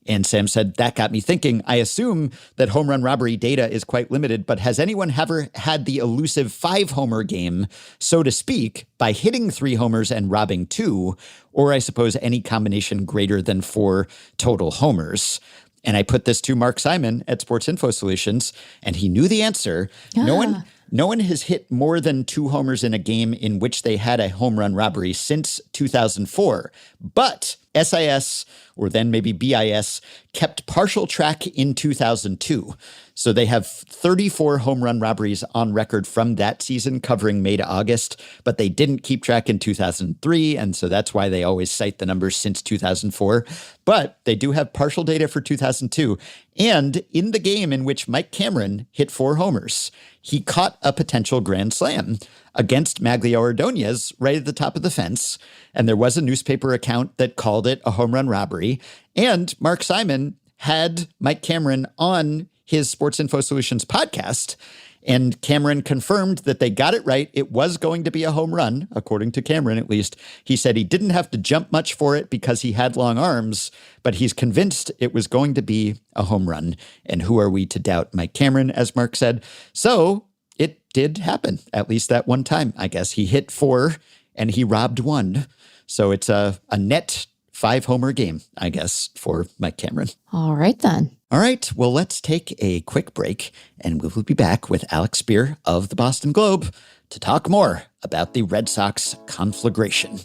And Sam said, that got me thinking. I assume that home run robbery data is quite limited, but has anyone ever had the elusive 5-homer game, so to speak, by hitting 3 homers and robbing 2, or I suppose any combination greater than 4 total homers? And I put this to Mark Simon at Sports Info Solutions, and he knew the answer. No one has hit more than 2 homers in a game in which they had a home run robbery since 2004. But SIS, or then maybe BIS, kept partial track in 2002. So they have 34 home run robberies on record from that season covering May to August, but they didn't keep track in 2003, and so that's why they always cite the numbers since 2004. But they do have partial data for 2002. And in the game in which Mike Cameron hit 4 homers, he caught a potential grand slam against Maglio Ordonez right at the top of the fence. And there was a newspaper account that called it a home run robbery. And Mark Simon had Mike Cameron on his Sports Info Solutions podcast. And Cameron confirmed that they got it right. It was going to be a home run, according to Cameron at least. He said he didn't have to jump much for it because he had long arms, but he's convinced it was going to be a home run. And who are we to doubt Mike Cameron, as Mark said? So it did happen, at least that one time. I guess he hit 4 and he robbed 1. So it's a net 5-homer game, I guess, for Mike Cameron. All right, then. All right, well, let's take a quick break, and we will be back with Alex Spear of the Boston Globe to talk more about the Red Sox conflagration.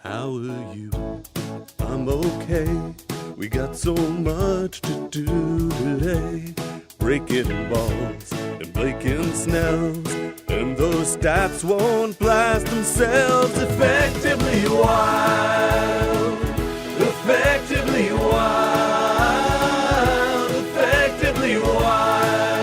How are you? I'm okay. We got so much to do today. Breaking balls and breaking snells, and those stats won't blast themselves. Effectively wild, effectively wild, effectively wild.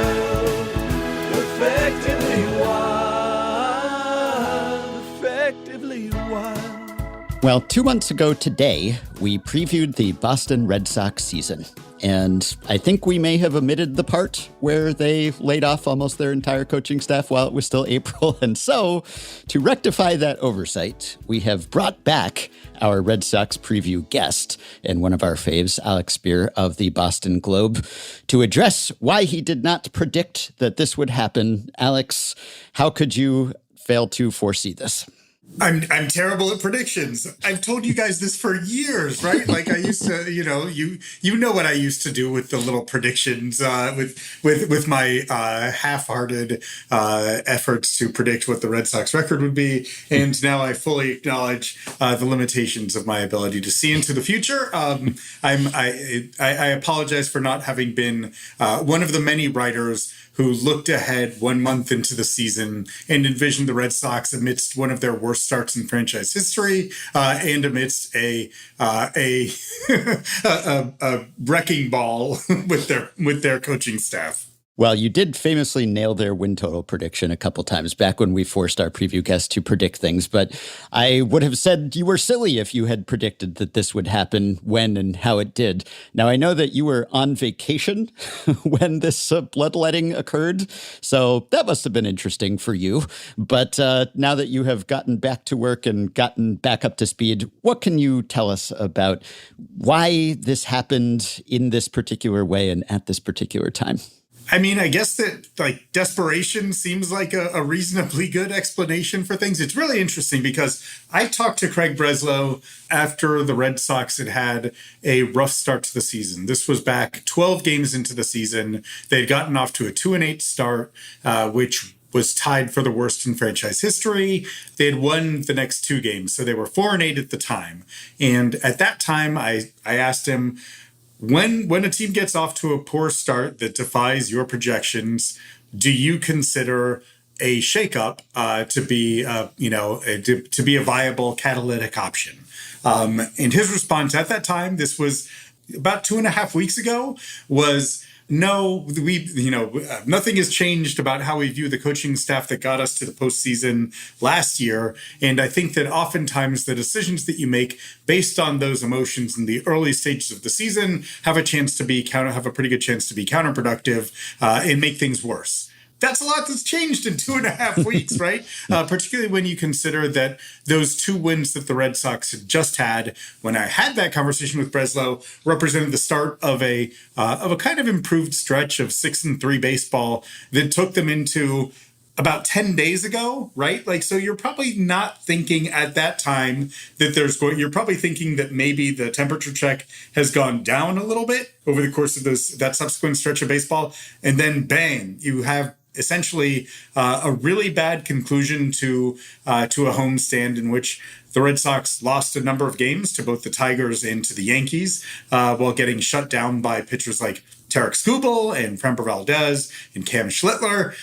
Well, 2 months ago today, we previewed the Boston Red Sox season. And I think we may have omitted the part where they laid off almost their entire coaching staff while it was still April. And so, to rectify that oversight, we have brought back our Red Sox preview guest and one of our faves, Alex Spear of the Boston Globe, to address why he did not predict that this would happen. Alex, how could you fail to foresee this? I'm terrible at predictions. I've told you guys this for years, right? Like I used to, you know what I used to do with the little predictions, with my half-hearted efforts to predict what the Red Sox record would be, and now I fully acknowledge the limitations of my ability to see into the future. I apologize for not having been one of the many writers who looked ahead 1 month into the season and envisioned the Red Sox amidst one of their worst starts in franchise history, and amidst a wrecking ball with their coaching staff. Well, you did famously nail their win total prediction a couple times back when we forced our preview guests to predict things, but I would have said you were silly if you had predicted that this would happen when and how it did. Now, I know that you were on vacation when this bloodletting occurred, so that must have been interesting for you. But now that you have gotten back to work and gotten back up to speed, what can you tell us about why this happened in this particular way and at this particular time? I mean, I guess that desperation seems like a reasonably good explanation for things. It's really interesting because I talked to Craig Breslow after the Red Sox had a rough start to the season. This was back 12 games into the season. They'd gotten off to a 2-8 start, which was tied for the worst in franchise history. They had won the next 2 games, so they were 4-8 at the time. And at that time, I asked him, When a team gets off to a poor start that defies your projections, do you consider a shakeup to be a viable catalytic option? And his response at that time, this was about 2.5 weeks ago, was no, nothing has changed about how we view the coaching staff that got us to the postseason last year. And I think that oftentimes the decisions that you make based on those emotions in the early stages of the season have a pretty good chance to be counterproductive and make things worse. That's a lot that's changed in 2.5 weeks, right? Particularly when you consider that those 2 wins that the Red Sox had just had, when I had that conversation with Breslow, represented the start of a kind of improved stretch of 6-3 baseball that took them into about 10 days ago, right? So you're probably not thinking at that time that you're probably thinking that maybe the temperature check has gone down a little bit over the course of that subsequent stretch of baseball. And then bang, you have essentially a really bad conclusion to a homestand in which the Red Sox lost a number of games to both the Tigers and to the Yankees, while getting shut down by pitchers like Tarek Skubal and Framber Valdez and Cam Schlittler.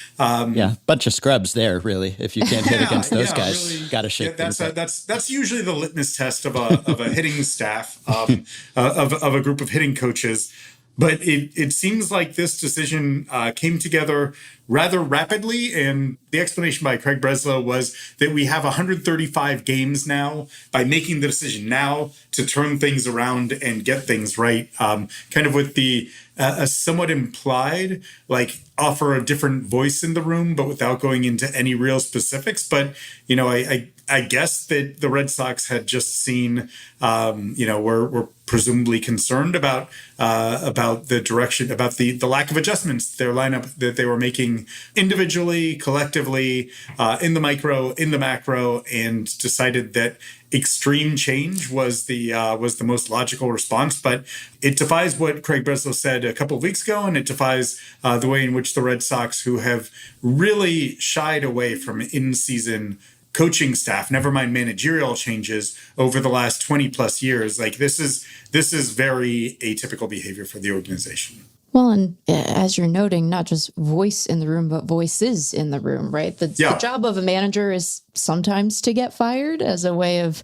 Bunch of scrubs there, really. If you can't hit against those guys, really, got to shake things up. That's usually the litmus test of a hitting staff, of a group of hitting coaches. But it seems like this decision came together rather rapidly, and the explanation by Craig Breslow was that we have 135 games now. By making the decision now to turn things around and get things right, kind of with the somewhat implied, offer a different voice in the room, but without going into any real specifics. But, I guess that the Red Sox had just seen, were presumably concerned about the direction, about the lack of adjustments, their lineup that they were making individually, collectively, in the micro, in the macro, and decided that extreme change was the most logical response. But it defies what Craig Breslow said a couple of weeks ago, and it defies the way in which the Red Sox, who have really shied away from in-season coaching staff, never mind managerial changes, over the last 20 plus years, this is very atypical behavior for the organization. Well, and as you're noting, not just voice in the room, but voices in the room, right? The job of a manager is sometimes to get fired as a way of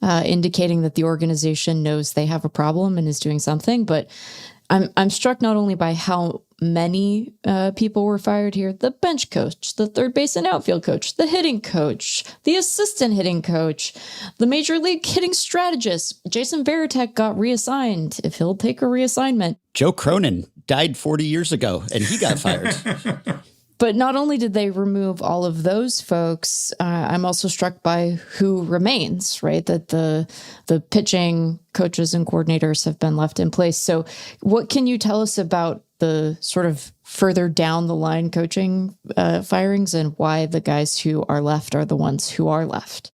indicating that the organization knows they have a problem and is doing something. But I'm struck not only by how many people were fired here. The bench coach, the third base and outfield coach, the hitting coach, the assistant hitting coach, the major league hitting strategist. Jason Varitek got reassigned, if he'll take a reassignment. Joe Cronin died 40 years ago, and he got fired. But not only did they remove all of those folks, I'm also struck by who remains, right? That the pitching coaches and coordinators have been left in place. So what can you tell us about the sort of further down the line coaching firings and why the guys who are left are the ones who are left?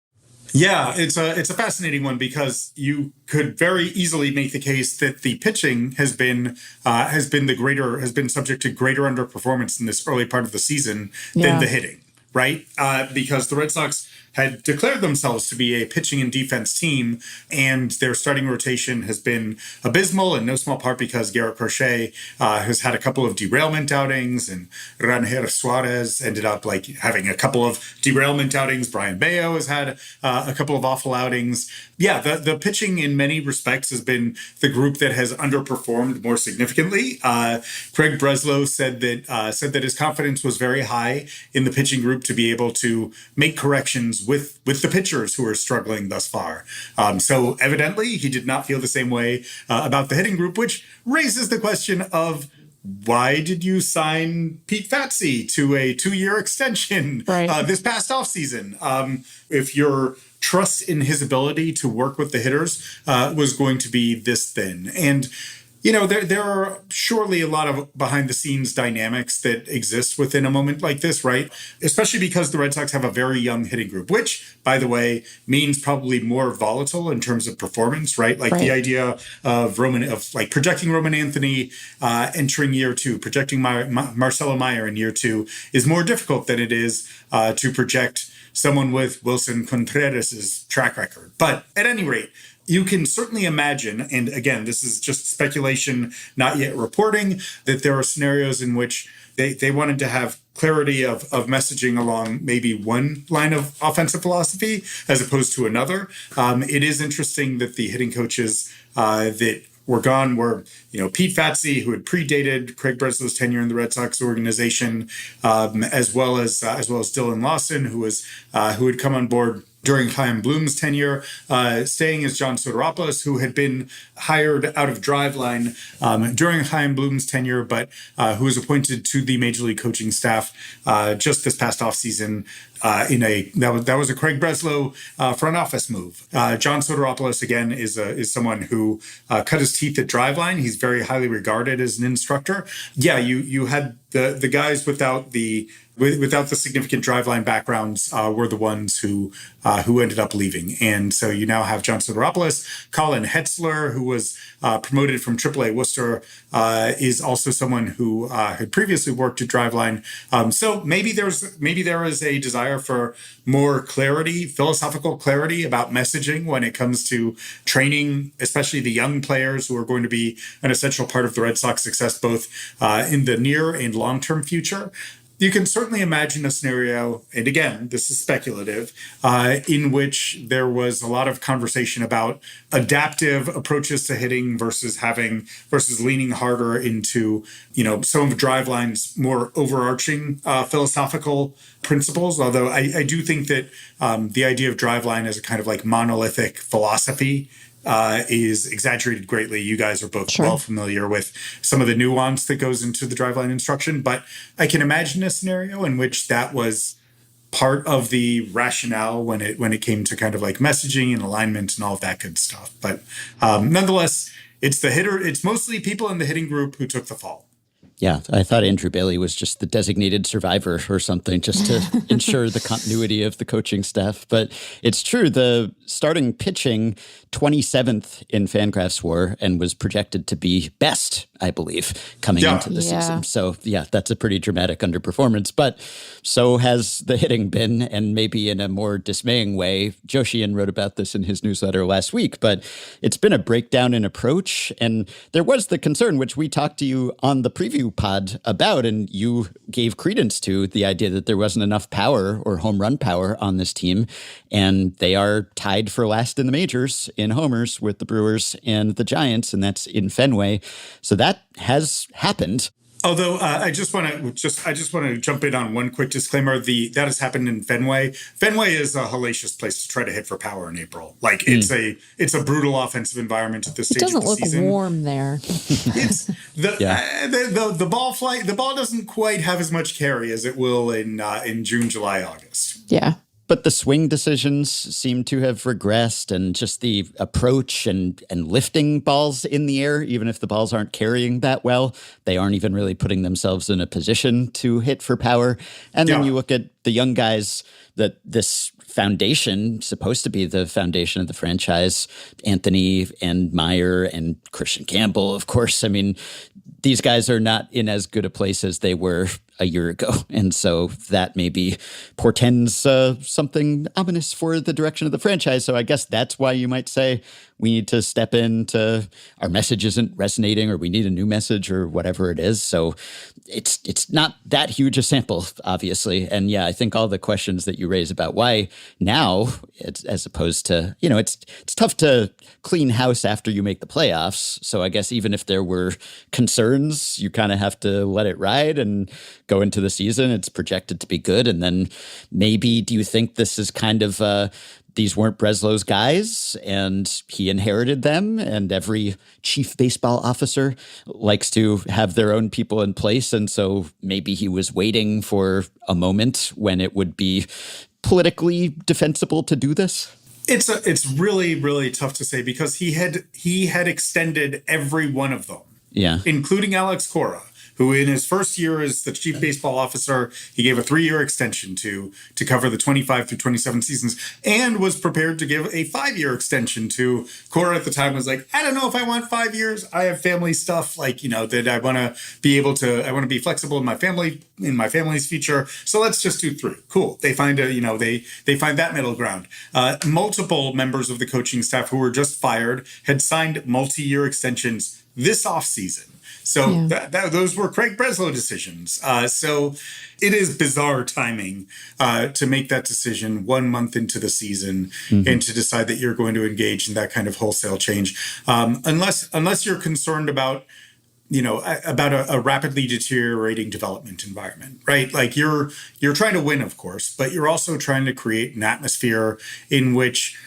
Yeah, it's a fascinating one because you could very easily make the case that the pitching has been subject to greater underperformance in this early part of the season than the hitting, right? Because the Red Sox had declared themselves to be a pitching and defense team, and their starting rotation has been abysmal, in no small part because Garrett Crochet has had a couple of derailment outings, and Rangel Suarez ended up having a couple of derailment outings. Brian Bayo has had a couple of awful outings. Yeah, the pitching in many respects has been the group that has underperformed more significantly. Craig Breslow said that his confidence was very high in the pitching group to be able to make corrections with the pitchers who are struggling thus far. So evidently, he did not feel the same way about the hitting group, which raises the question of, why did you sign Pete Fatsey to a 2-year extension this past offseason? If your trust in his ability to work with the hitters was going to be this thin. And there are surely a lot of behind-the-scenes dynamics that exist within a moment like this, right? Especially because the Red Sox have a very young hitting group, which, by the way, means probably more volatile in terms of performance, right? The idea of projecting Roman Anthony entering year 2, projecting Marcelo Meyer in year 2 is more difficult than it is to project someone with Wilson Contreras' track record. But at any rate, you can certainly imagine, and again, this is just speculation, not yet reporting, that there are scenarios in which they wanted to have clarity of messaging along maybe one line of offensive philosophy as opposed to another. It is interesting that the hitting coaches that were gone were, Pete Fatsey, who had predated Craig Breslow's tenure in the Red Sox organization, as well as Dylan Lawson, who had come on board during Chaim Bloom's tenure. Staying is John Soteropoulos, who had been hired out of Driveline during Chaim Bloom's tenure, but who was appointed to the Major League coaching staff just this past offseason that was a Craig Breslow front office move. John Soteropoulos, again, is someone who cut his teeth at Driveline. He's very highly regarded as an instructor. Yeah, you had the guys without the significant Driveline backgrounds were the ones who ended up leaving. And so you now have John Soteropoulos. Colin Hetzler, who was promoted from AAA Worcester, is also someone who had previously worked at Driveline. So maybe there is a desire for more clarity, philosophical clarity about messaging when it comes to training, especially the young players who are going to be an essential part of the Red Sox success, both in the near and long-term future. You can certainly imagine a scenario, and again, this is speculative, in which there was a lot of conversation about adaptive approaches to hitting versus leaning harder into, some of Driveline's more overarching philosophical principles. Although I do think that the idea of Driveline as a kind of monolithic philosophy is exaggerated greatly. You guys are both well familiar with some of the nuance that goes into the Driveline instruction, but I can imagine a scenario in which that was part of the rationale when it came to kind of messaging and alignment and all of that good stuff. But nonetheless, it's mostly people in the hitting group who took the fall. Yeah, I thought Andrew Bailey was just the designated survivor or something, just to ensure the continuity of the coaching staff. But it's true, the starting pitching 27th in FanGraphs WAR and was projected to be best, I believe, coming into the season. So yeah, that's a pretty dramatic underperformance. But so has the hitting been, and maybe in a more dismaying way. Joe Sheehan wrote about this in his newsletter last week, but it's been a breakdown in approach. And there was the concern, which we talked to you on the preview pod about, and you gave credence to the idea that there wasn't enough power or home run power on this team. And they are tied for last in the majors in homers with the Brewers and the Giants, and that's in Fenway. So that has happened. Although I just want to jump in on one quick disclaimer. That has happened in Fenway. Fenway is a hellacious place to try to hit for power in April. Like it's a brutal offensive environment at this stage of the season. It doesn't look warm there. It's the ball flight. The ball doesn't quite have as much carry as it will in June, July, August. Yeah. But the swing decisions seem to have regressed, and just the approach and lifting balls in the air, even if the balls aren't carrying that well, they aren't even really putting themselves in a position to hit for power. And then you look at the young guys that this foundation, supposed to be the foundation of the franchise, Anthony and Meyer and Christian Campbell, of course. I mean, these guys are not in as good a place as they were a year ago. And so that maybe portends something ominous for the direction of the franchise. So I guess that's why you might say we need to step into our message isn't resonating, or we need a new message, or whatever it is. So it's not that huge a sample, obviously. And yeah, I think all the questions that you raise about why now, as opposed to, it's tough to clean house after you make the playoffs. So I guess even if there were concerns, you kind of have to let it ride and go into the season. It's projected to be good. And then maybe, do you think this is kind of these weren't Breslow's guys and he inherited them, and every chief baseball officer likes to have their own people in place. And so maybe he was waiting for a moment when it would be politically defensible to do this? It's really, really tough to say, because he had extended every one of them. Yeah. Including Alex Cora, who in his first year as the chief baseball officer, he gave a 3-year extension to cover the 25 through 27 seasons, and was prepared to give a 5-year extension to. Cora at the time was like, I don't know if I want 5 years. I have family stuff, that I want to be able to, I want to be flexible in my family's future. So let's just do 3. Cool. They find they find that middle ground. Multiple members of the coaching staff who were just fired had signed multi-year extensions this offseason. So those were Craig Breslow decisions. So it is bizarre timing to make that decision 1 month into the season, and to decide that you're going to engage in that kind of wholesale change, unless you're concerned about a rapidly deteriorating development environment, right? Like you're trying to win, of course, but you're also trying to create an atmosphere in which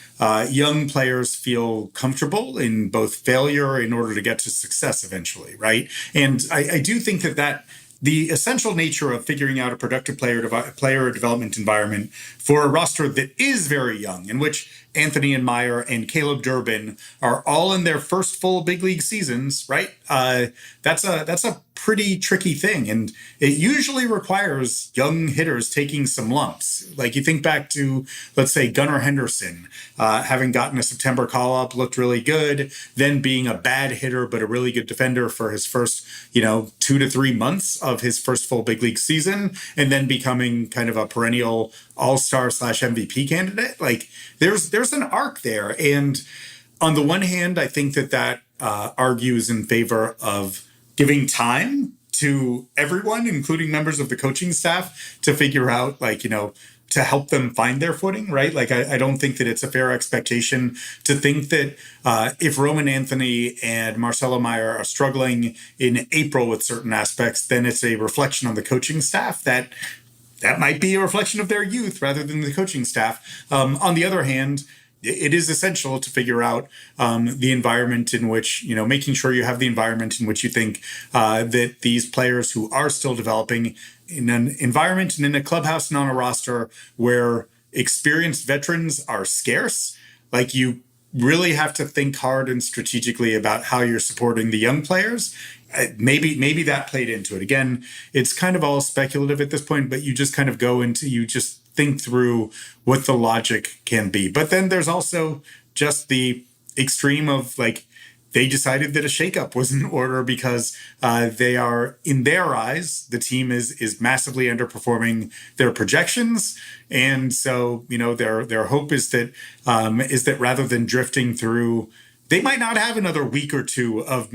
young players feel comfortable in both failure in order to get to success eventually, right? And I do think that the essential nature of figuring out a productive player development environment for a roster that is very young, in which Anthony and Meyer and Caleb Durbin are all in their first full big league seasons, right? That's a pretty tricky thing. And it usually requires young hitters taking some lumps. Like you think back to, let's say, Gunnar Henderson, having gotten a September call-up, looked really good, then being a bad hitter but a really good defender for his first, 2 to 3 months of his first full big league season, and then becoming kind of a perennial all-star / MVP candidate. Like there's an arc there. And on the one hand, I think that argues in favor of giving time to everyone, including members of the coaching staff, to figure out, to help them find their footing, right? Like, I don't think that it's a fair expectation to think that if Roman Anthony and Marcelo Meyer are struggling in April with certain aspects, then it's a reflection on the coaching staff. That might be a reflection of their youth rather than the coaching staff. On the other hand, it is essential to figure out the environment in which, making sure you have the environment in which you think that these players who are still developing in an environment and in a clubhouse and on a roster where experienced veterans are scarce. Like, you really have to think hard and strategically about how you're supporting the young players. Maybe that played into it. Again, it's kind of all speculative at this point, but you just kind of you just think through what the logic can be. But then there's also just the extreme of, they decided that a shakeup was in order because they are, in their eyes, the team is massively underperforming their projections. And so, their hope is that rather than drifting through they might not have another week or two of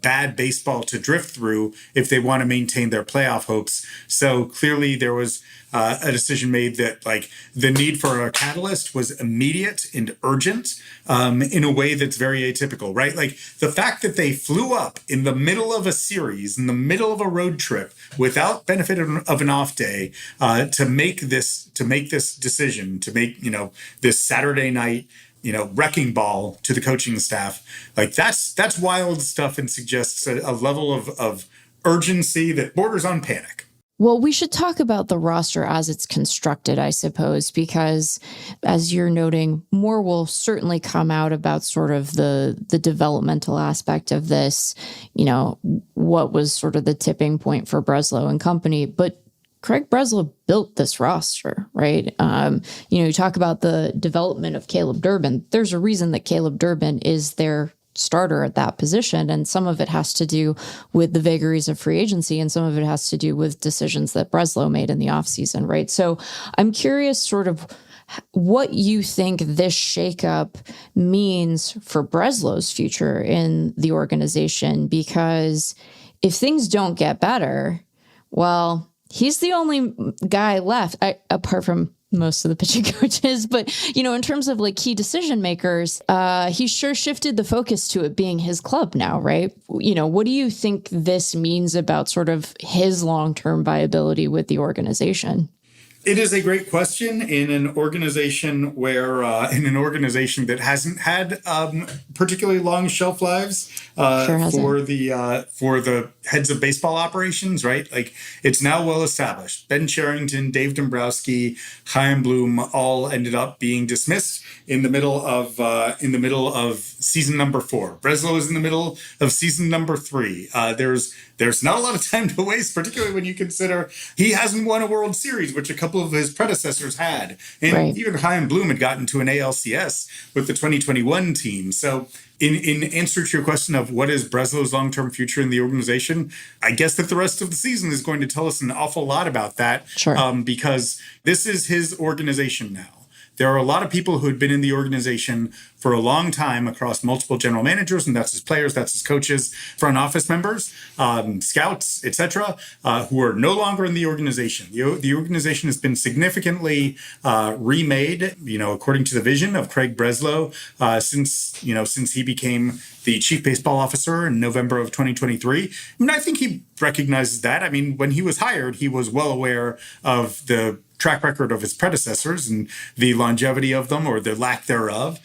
bad baseball to drift through if they want to maintain their playoff hopes. So clearly there was a decision made that like the need for a catalyst was immediate and urgent in a way that's very atypical, right? Like the fact that they flew up in the middle of a series, in the middle of a road trip, without benefit of an off day, to make this decision, to make this Saturday night wrecking ball to the coaching staff, like that's wild stuff and suggests a level of urgency that borders on panic. Well, we should talk about the roster as it's constructed, I suppose, because as you're noting, more will certainly come out about sort of the developmental aspect of this, what was sort of the tipping point for Breslow and company. But Craig Breslow built this roster, right? You talk about the development of Caleb Durbin. There's a reason that Caleb Durbin is their starter at that position. And some of it has to do with the vagaries of free agency, and some of it has to do with decisions that Breslow made in the offseason, right? So I'm curious sort of what you think this shakeup means for Breslow's future in the organization, because if things don't get better, well, he's the only guy left, apart from most of the pitching coaches. But, in terms of like key decision makers, he sure shifted the focus to it being his club now, right? What do you think this means about sort of his long-term viability with the organization? It is a great question in an organization that hasn't had particularly long shelf lives for the heads of baseball operations, right? Like it's now well established. Ben Cherington, Dave Dombrowski, Chaim Bloom all ended up being dismissed in the middle of season number 4. Breslow is in the middle of season number 3. There's not a lot of time to waste, particularly when you consider he hasn't won a World Series, which a couple of his predecessors had. And right. Even Chaim Bloom had gotten to an ALCS with the 2021 team. So in answer to your question of what is Breslow's long-term future in the organization, I guess that the rest of the season is going to tell us an awful lot about that. Sure. Because this is his organization now. There are a lot of people who had been in the organization for a long time across multiple general managers, and that's his players, that's his coaches, front office members, scouts, etc., who are no longer in the organization. The organization has been significantly remade, according to the vision of Craig Breslow, since he became the chief baseball officer in November of 2023. I think he recognizes that. When he was hired, he was well aware of the track record of his predecessors and the longevity of them or the lack thereof.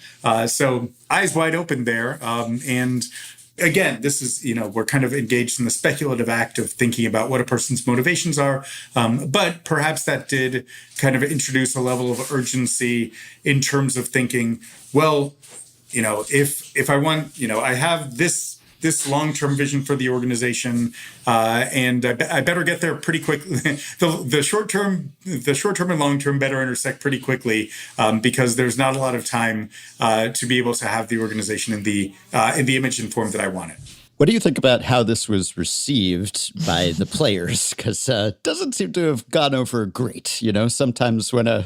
So eyes wide open there. And again, this is, we're kind of engaged in the speculative act of thinking about what a person's motivations are. But perhaps that did kind of introduce a level of urgency in terms of thinking, well, if I want, I have this long-term vision for the organization, and I better get there pretty quickly. the short-term and long-term better intersect pretty quickly, because there's not a lot of time to be able to have the organization in the image and form that I want it. What do you think about how this was received by the players? Because it doesn't seem to have gone over great. Sometimes when a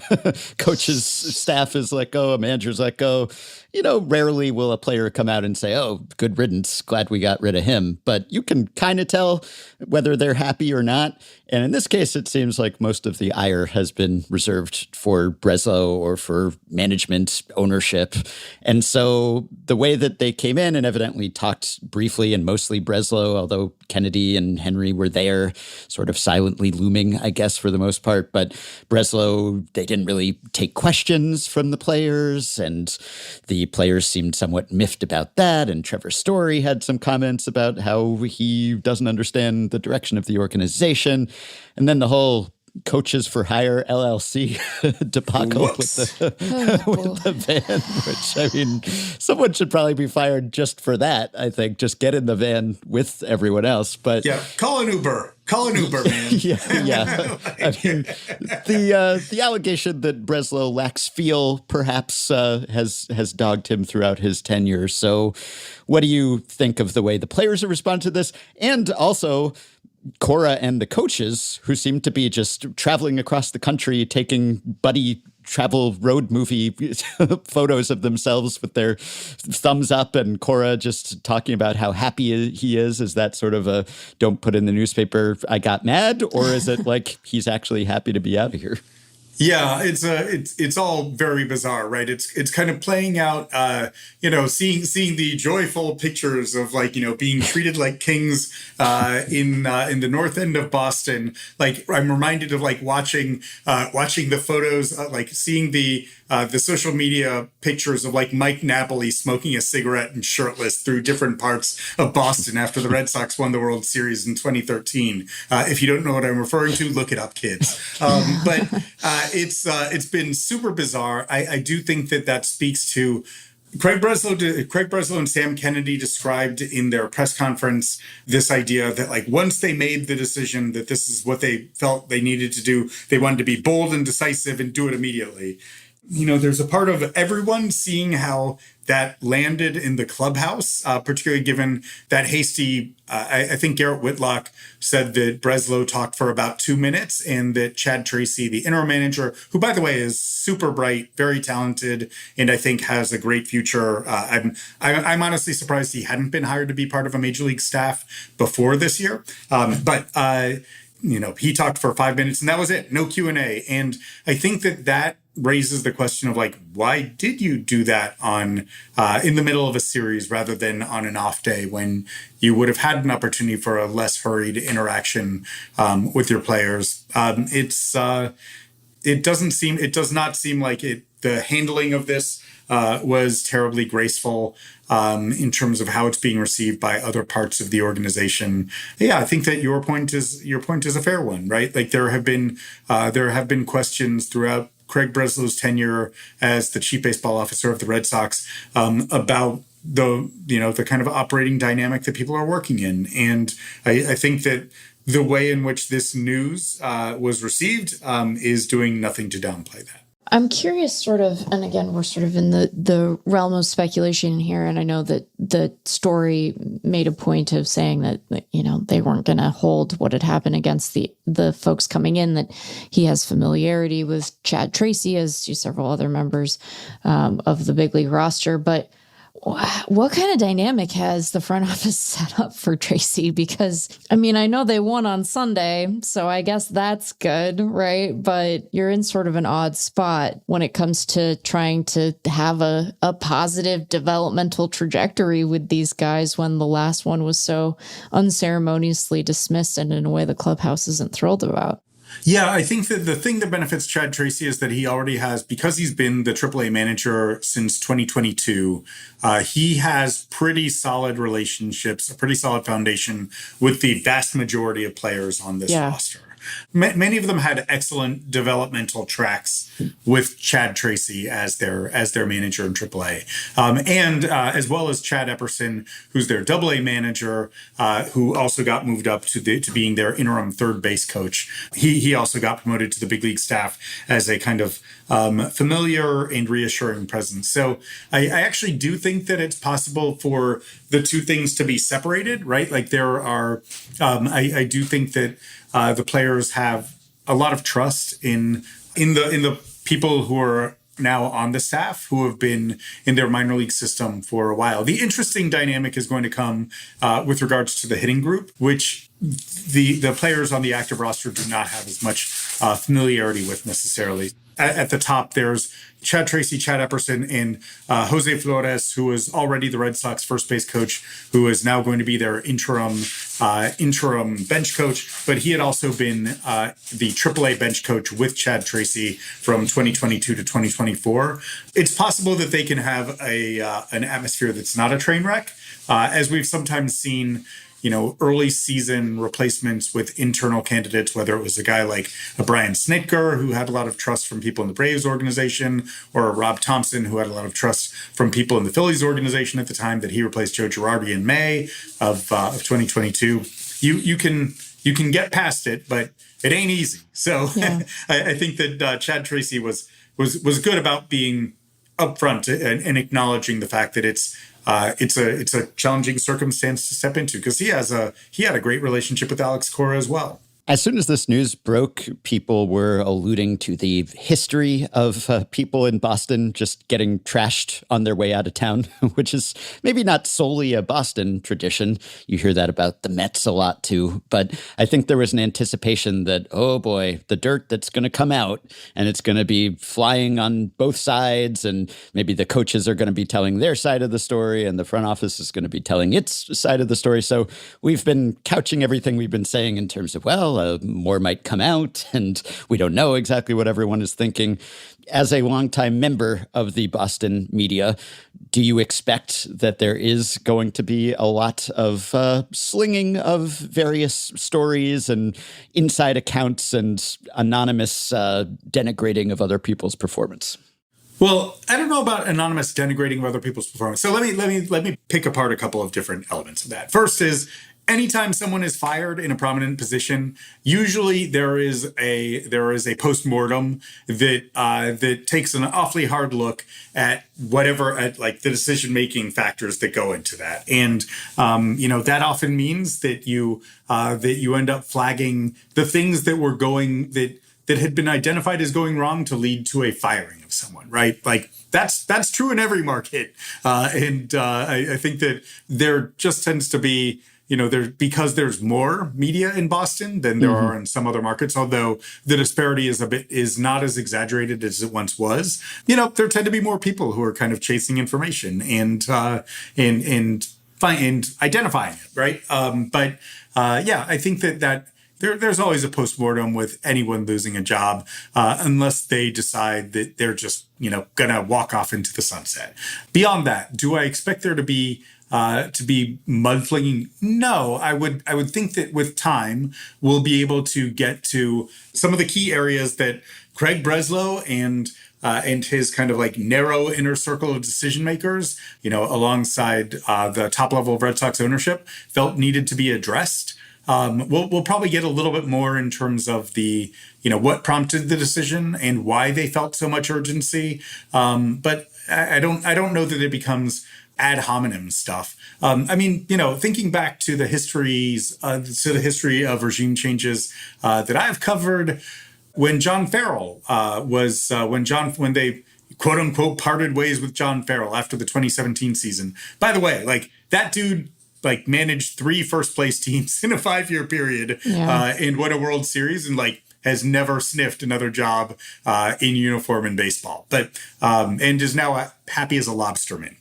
coach's staff is let go, a manager's let go, rarely will a player come out and say, oh, good riddance, glad we got rid of him. But you can kind of tell whether they're happy or not. And in this case, it seems like most of the ire has been reserved for Breslow or for management ownership. And so the way that they came in and evidently talked briefly and mostly Breslow, although Kennedy and Henry were there sort of silently looming, I guess, for the most part. But Breslow, they didn't really take questions from the players, and the players seemed somewhat miffed about that. And Trevor Story had some comments about how he doesn't understand the direction of the organization. And then the whole Coaches for Hire LLC debacle with the van, which, someone should probably be fired just for that, I think. Just get in the van with everyone else. But yeah, call an Uber, man. yeah. The allegation that Breslow lacks feel perhaps has dogged him throughout his tenure. So what do you think of the way the players have responded to this? And also Cora and the coaches, who seem to be just traveling across the country, taking buddy travel road movie photos of themselves with their thumbs up, and Cora just talking about how happy he is. Is that sort of a don't put in the newspaper, I got mad? Or is it like he's actually happy to be out of here? Yeah, it's all very bizarre, right? It's kind of playing out, seeing the joyful pictures of being treated like kings in the north end of Boston. Like I'm reminded of watching the photos, seeing the social media pictures of Mike Napoli smoking a cigarette and shirtless through different parts of Boston after the Red Sox won the World Series in 2013. If you don't know what I'm referring to, look it up, kids. But it's been super bizarre. I do think that speaks to Craig Breslow and Sam Kennedy described in their press conference this idea that once they made the decision that this is what they felt they needed to do, they wanted to be bold and decisive and do it immediately. There's a part of everyone seeing how that landed in the clubhouse, particularly given that hasty, I think Garrett Whitlock said that Breslow talked for about 2 minutes and that Chad Tracy, the interim manager, who, by the way, is super bright, very talented, and I think has a great future. I'm honestly surprised he hadn't been hired to be part of a major league staff before this year. But he talked for 5 minutes and that was it. No Q&A. And I think that raises the question of why did you do that in the middle of a series rather than on an off day when you would have had an opportunity for a less hurried interaction with your players? It does not seem like the handling of this was terribly graceful in terms of how it's being received by other parts of the organization. Yeah, I think that your point is a fair one, right? There have been questions throughout Craig Breslow's tenure as the chief baseball officer of the Red Sox about the kind of operating dynamic that people are working in. And I think that the way in which this news was received is doing nothing to downplay that. I'm curious sort of, and again, we're sort of in the realm of speculation here. And I know that the story made a point of saying that, they weren't going to hold what had happened against the folks coming in, that he has familiarity with Chad Tracy, as do several other members of the big league roster. But what kind of dynamic has the front office set up for Tracy? Because, I know they won on Sunday, so I guess that's good, right? But you're in sort of an odd spot when it comes to trying to have a positive developmental trajectory with these guys when the last one was so unceremoniously dismissed and in a way the clubhouse isn't thrilled about. Yeah, I think that the thing that benefits Chad Tracy is that he already has, because he's been the AAA manager since 2022, he has pretty solid relationships, a pretty solid foundation with the vast majority of players on this roster. Many of them had excellent developmental tracks with Chad Tracy as their manager in AAA, and as well as Chad Epperson, who's their AA manager, who also got moved up to being their interim third base coach. He also got promoted to the big league staff as a kind of familiar and reassuring presence. So I actually do think that it's possible for the two things to be separated, right? There are, I do think that the players have a lot of trust in the people who are now on the staff, who have been in their minor league system for a while. The interesting dynamic is going to come with regards to the hitting group, which the players on the active roster do not have as much familiarity with necessarily. At the top, there's Chad Tracy, Chad Epperson, and Jose Flores, who was already the Red Sox first base coach, who is now going to be their interim bench coach. But he had also been the AAA bench coach with Chad Tracy from 2022 to 2024. It's possible that they can have an atmosphere that's not a train wreck, as we've sometimes seen. Early season replacements with internal candidates, whether it was a guy like a Brian Snitker, who had a lot of trust from people in the Braves organization, or a Rob Thompson, who had a lot of trust from people in the Phillies organization at the time that he replaced Joe Girardi in May of 2022. You can get past it, but it ain't easy. So yeah. I think that Chad Tracy was good about being upfront and acknowledging the fact that it's a challenging circumstance to step into, because he had a great relationship with Alex Cora as well. As soon as this news broke, people were alluding to the history of people in Boston just getting trashed on their way out of town, which is maybe not solely a Boston tradition. You hear that about the Mets a lot too. But I think there was an anticipation that, oh boy, the dirt that's going to come out and it's going to be flying on both sides. And maybe the coaches are going to be telling their side of the story and the front office is going to be telling its side of the story. So we've been couching everything we've been saying in terms of, well, more might come out, and we don't know exactly what everyone is thinking. As a longtime member of the Boston media, do you expect that there is going to be a lot of slinging of various stories and inside accounts and anonymous denigrating of other people's performance? Well, I don't know about anonymous denigrating of other people's performance. So let me pick apart a couple of different elements of that. First is, anytime someone is fired in a prominent position, usually there is a postmortem that takes an awfully hard look at the decision making factors that go into that, and that often means that you end up flagging the things that had been identified as going wrong to lead to a firing of someone, right? Like that's true in every market, and I think that there just tends to be. Because there's more media in Boston than there are in some other markets, although the disparity is not as exaggerated as it once was. There tend to be more people who are kind of chasing information and identifying it, right? I think that there's always a postmortem with anyone losing a job, unless they decide that they're just gonna walk off into the sunset. Beyond that, do I expect there to be mudslinging? No, I would think that with time we'll be able to get to some of the key areas that Craig Breslow and his kind of like narrow inner circle of decision makers, alongside the top level of Red Sox ownership, felt needed to be addressed. We'll probably get a little bit more in terms of the what prompted the decision and why they felt so much urgency. But I don't know that it becomes ad hominem stuff. Thinking back to the history of regime changes that I've covered, when John Farrell when they quote unquote parted ways with John Farrell after the 2017 season. By the way, that dude managed 3 first place teams in a 5-year period, and won a World Series, and has never sniffed another job in uniform in baseball, but and is now happy as a lobsterman.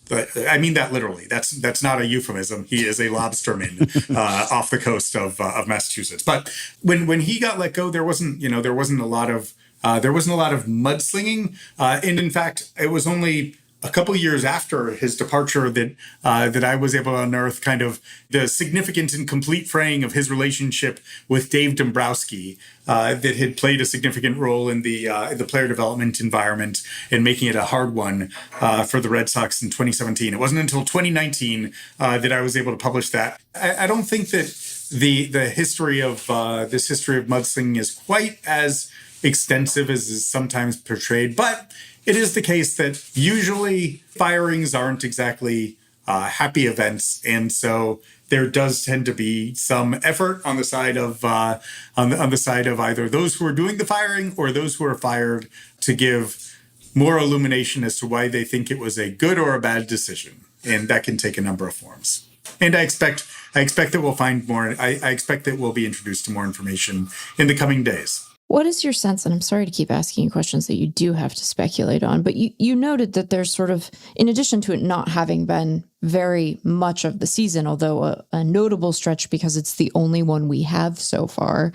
But I mean that literally. That's not a euphemism. He is a lobsterman off the coast of Massachusetts. But when he got let go, there wasn't a lot of mudslinging, and in fact, it was only a couple years after his departure that I was able to unearth kind of the significant and complete fraying of his relationship with Dave Dombrowski that had played a significant role in the player development environment and making it a hard one for the Red Sox in 2017. It wasn't until 2019 that I was able to publish that. I don't think that the history of mudslinging is quite as extensive as is sometimes portrayed, but it is the case that usually firings aren't exactly happy events, and so there does tend to be some effort on the side of either those who are doing the firing or those who are fired to give more illumination as to why they think it was a good or a bad decision, and that can take a number of forms. And I expect that we'll find more. I expect that we'll be introduced to more information in the coming days. What is your sense, and I'm sorry to keep asking you questions that you do have to speculate on, but you noted that there's sort of, in addition to it not having been very much of the season, although a notable stretch because it's the only one we have so far,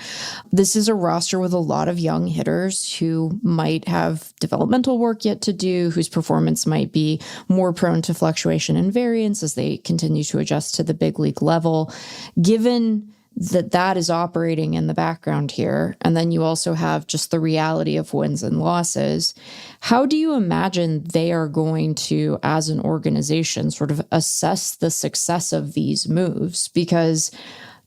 this is a roster with a lot of young hitters who might have developmental work yet to do, whose performance might be more prone to fluctuation and variance as they continue to adjust to the big league level. Given that is operating in the background here, and then you also have just the reality of wins and losses, how do you imagine they are going to, as an organization, sort of assess the success of these moves? Because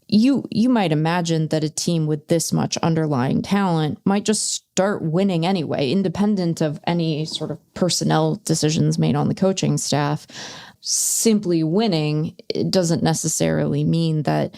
you might imagine that a team with this much underlying talent might just start winning anyway, independent of any sort of personnel decisions made on the coaching staff. Simply winning, it doesn't necessarily mean that,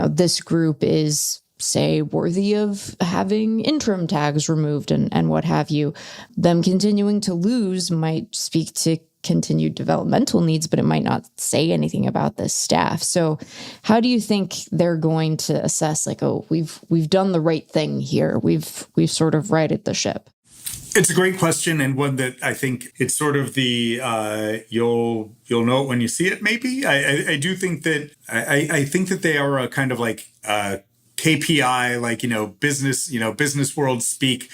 this group is say, worthy of having interim tags removed and what have you. Them continuing to lose might speak to continued developmental needs, but it might not say anything about this staff. So how do you think they're going to assess, like, oh, we've done the right thing here. We've sort of righted the ship? It's a great question, and one that I think it's sort of the you'll know it when you see it. Maybe I do think that I think that they are a kind of like KPI, like business world speak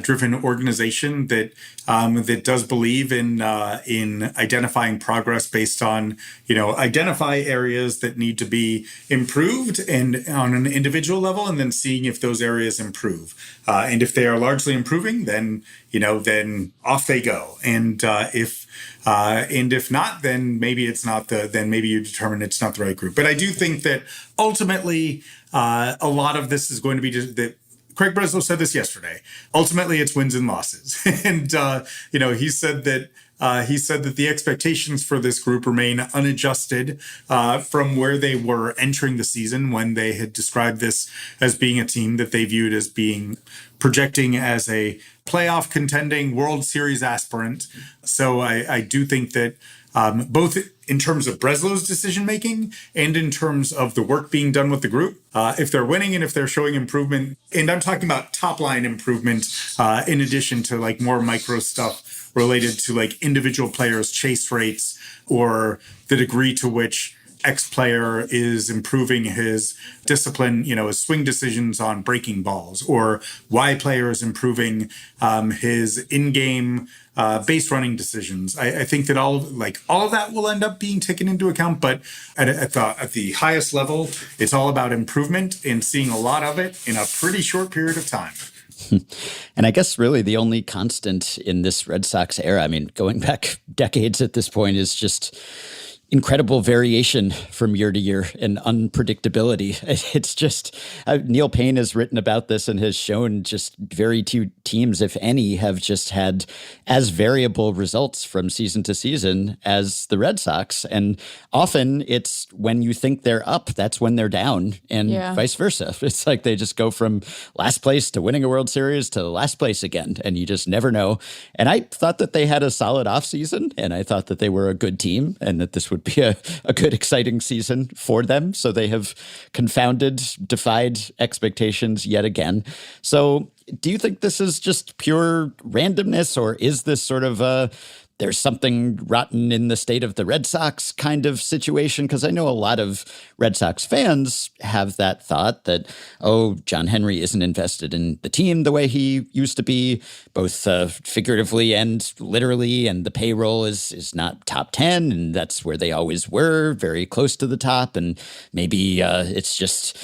driven organization that that does believe in identifying progress based on identify areas that need to be improved and on an individual level, and then seeing if those areas improve, and if they are largely improving, then then off they go, and if not, then maybe it's not then maybe you determine it's not the right group. But I do think that ultimately a lot of this is going to be just that. Craig Breslow said this yesterday. Ultimately, it's wins and losses, and he said that the expectations for this group remain unadjusted from where they were entering the season, when they had described this as being a team that they viewed as being projecting as a playoff contending World Series aspirant. So I do think that both in terms of Breslow's decision making and in terms of the work being done with the group, if they're winning and if they're showing improvement, and I'm talking about top line improvement in addition to like more micro stuff related to like individual players' chase rates or the degree to which X player is improving his discipline, his swing decisions on breaking balls, or Y player is improving his in-game base running decisions. I think that all of that will end up being taken into account, but at the highest level, it's all about improvement and seeing a lot of it in a pretty short period of time. And I guess really the only constant in this Red Sox era, I mean, going back decades at this point, is just incredible variation from year to year and unpredictability. It's just, Neil Payne has written about this and has shown just very few teams, if any, have just had as variable results from season to season as the Red Sox. And often it's when you think they're up, that's when they're down, and vice versa. It's like they just go from last place to winning a World Series to last place again, and you just never know. And I thought that they had a solid offseason, and I thought that they were a good team, and that this would be a good, exciting season for them. So they have defied expectations yet again. So do you think this is just pure randomness, or is this sort of there's something rotten in the state of the Red Sox kind of situation? Because I know a lot of Red Sox fans have that thought that, oh, John Henry isn't invested in the team the way he used to be, both figuratively and literally, and the payroll is not top 10, and that's where they always were, very close to the top. And maybe it's just,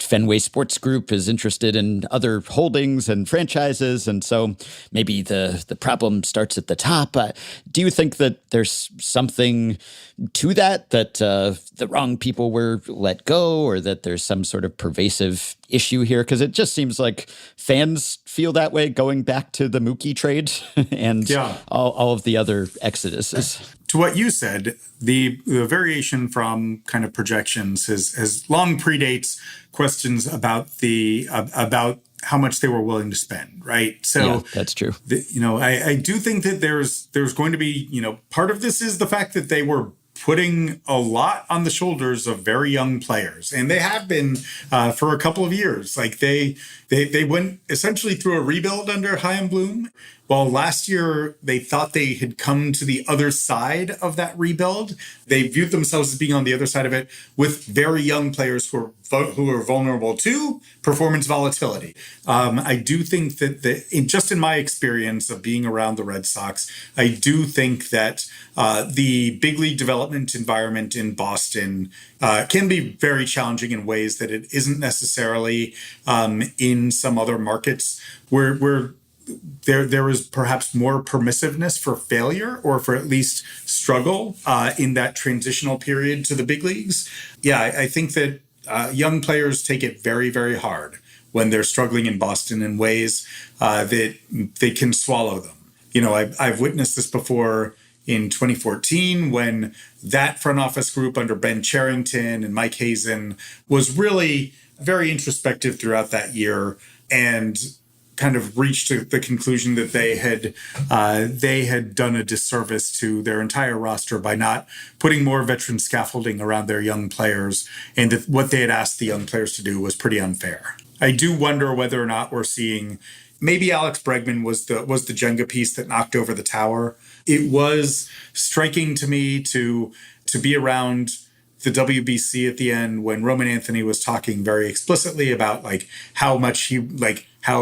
Fenway Sports Group is interested in other holdings and franchises, and so maybe the problem starts at the top. Do you think that there's something to that the wrong people were let go, or that there's some sort of pervasive issue here? Because it just seems like fans feel that way going back to the Mookie trade and all of the other exoduses. To what you said, the variation from kind of projections has long predates questions about about how much they were willing to spend, right? So yeah, that's true. I do think that there's going to be, part of this is the fact that they were putting a lot on the shoulders of very young players, and they have been for a couple of years. Like they went essentially through a rebuild under Chaim Bloom. While last year they thought they had come to the other side of that rebuild, they viewed themselves as being on the other side of it with very young players who are vulnerable to performance volatility. I do think that just in my experience of being around the Red Sox, I do think that the big league development environment in Boston can be very challenging in ways that it isn't necessarily in some other markets where there is perhaps more permissiveness for failure, or for at least struggle in that transitional period to the big leagues. Yeah, I think that young players take it very, very hard when they're struggling in Boston in ways that they can swallow them. I've witnessed this before in 2014 when that front office group under Ben Cherington and Mike Hazen was really very introspective throughout that year and kind of reached the conclusion that they had done a disservice to their entire roster by not putting more veteran scaffolding around their young players, and that what they had asked the young players to do was pretty unfair. I do wonder whether or not we're seeing maybe Alex Bregman was the Jenga piece that knocked over the tower. It was striking to me to be around the WBC at the end when Roman Anthony was talking very explicitly about like how much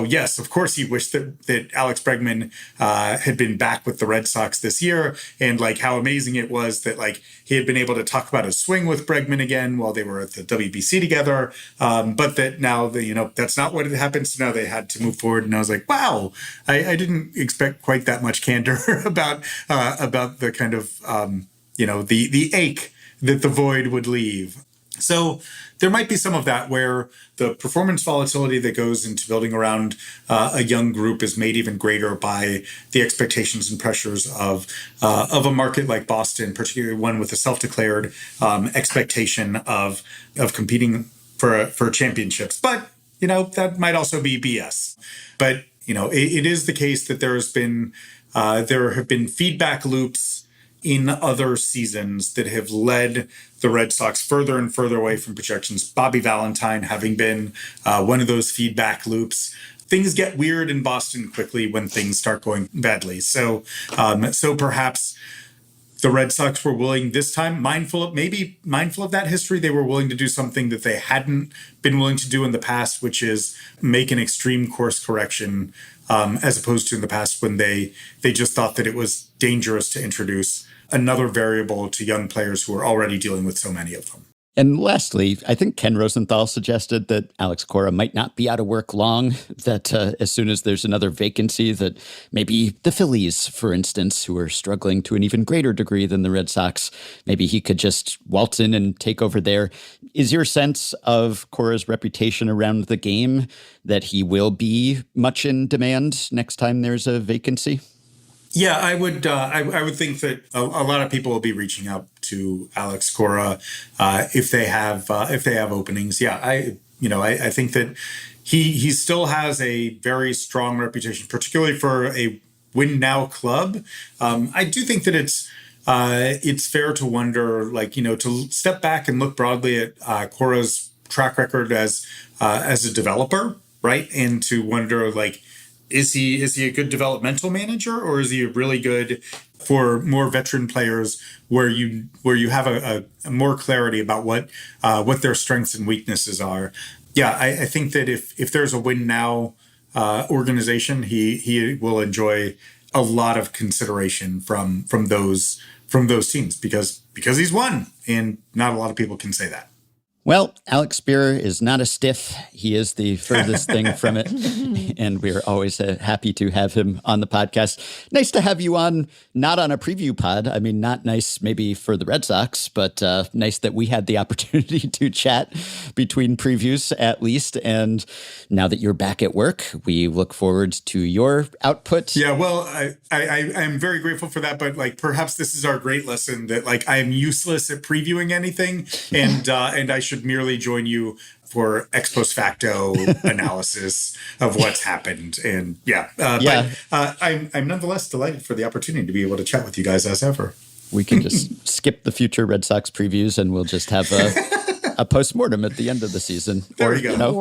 yes, of course he wished that Alex Bregman had been back with the Red Sox this year, and like how amazing it was that like he had been able to talk about his swing with Bregman again while they were at the WBC together, but that now that's not what had happened. So now they had to move forward, and I was like, wow, I didn't expect quite that much candor about the kind of the ache that the void would leave. So there might be some of that where the performance volatility that goes into building around a young group is made even greater by the expectations and pressures of a market like Boston, particularly one with a self-declared expectation of competing for championships. But that might also be BS. But it is the case that there have been feedback loops in other seasons that have led the Red Sox further and further away from projections. Bobby Valentine having been one of those feedback loops. Things get weird in Boston quickly when things start going badly. So perhaps the Red Sox were willing this time, mindful of that history, they were willing to do something that they hadn't been willing to do in the past, which is make an extreme course correction, as opposed to in the past when they just thought that it was dangerous to introduce another variable to young players who are already dealing with so many of them. And lastly, I think Ken Rosenthal suggested that Alex Cora might not be out of work long, that as soon as there's another vacancy, that maybe the Phillies, for instance, who are struggling to an even greater degree than the Red Sox, maybe he could just waltz in and take over there. Is your sense of Cora's reputation around the game that he will be much in demand next time there's a vacancy? Yeah, I would think that a lot of people will be reaching out to Alex Cora if they have openings. Yeah, I think that he still has a very strong reputation, particularly for a win now club. I do think that it's fair to wonder, to step back and look broadly at Cora's track record as a developer, right, and to wonder Is he a good developmental manager, or is he really good for more veteran players where you have a more clarity about what their strengths and weaknesses are? Yeah, I think that if there's a win now organization, he will enjoy a lot of consideration from those teams because he's won, and not a lot of people can say that. Well, Alex Spear is not a stiff. He is the furthest thing from it. And we're always happy to have him on the podcast. Nice to have you on, not on a preview pod. I mean, not nice maybe for the Red Sox, but nice that we had the opportunity to chat between previews at least. And now that you're back at work, we look forward to your output. Yeah, well, I'm very grateful for that. But perhaps this is our great lesson that I am useless at previewing anything. And I should merely join you for ex post facto analysis of what's happened. And but I'm nonetheless delighted for the opportunity to be able to chat with you guys as ever. We can just skip the future Red Sox previews and we'll just have a postmortem at the end of the season. There you go.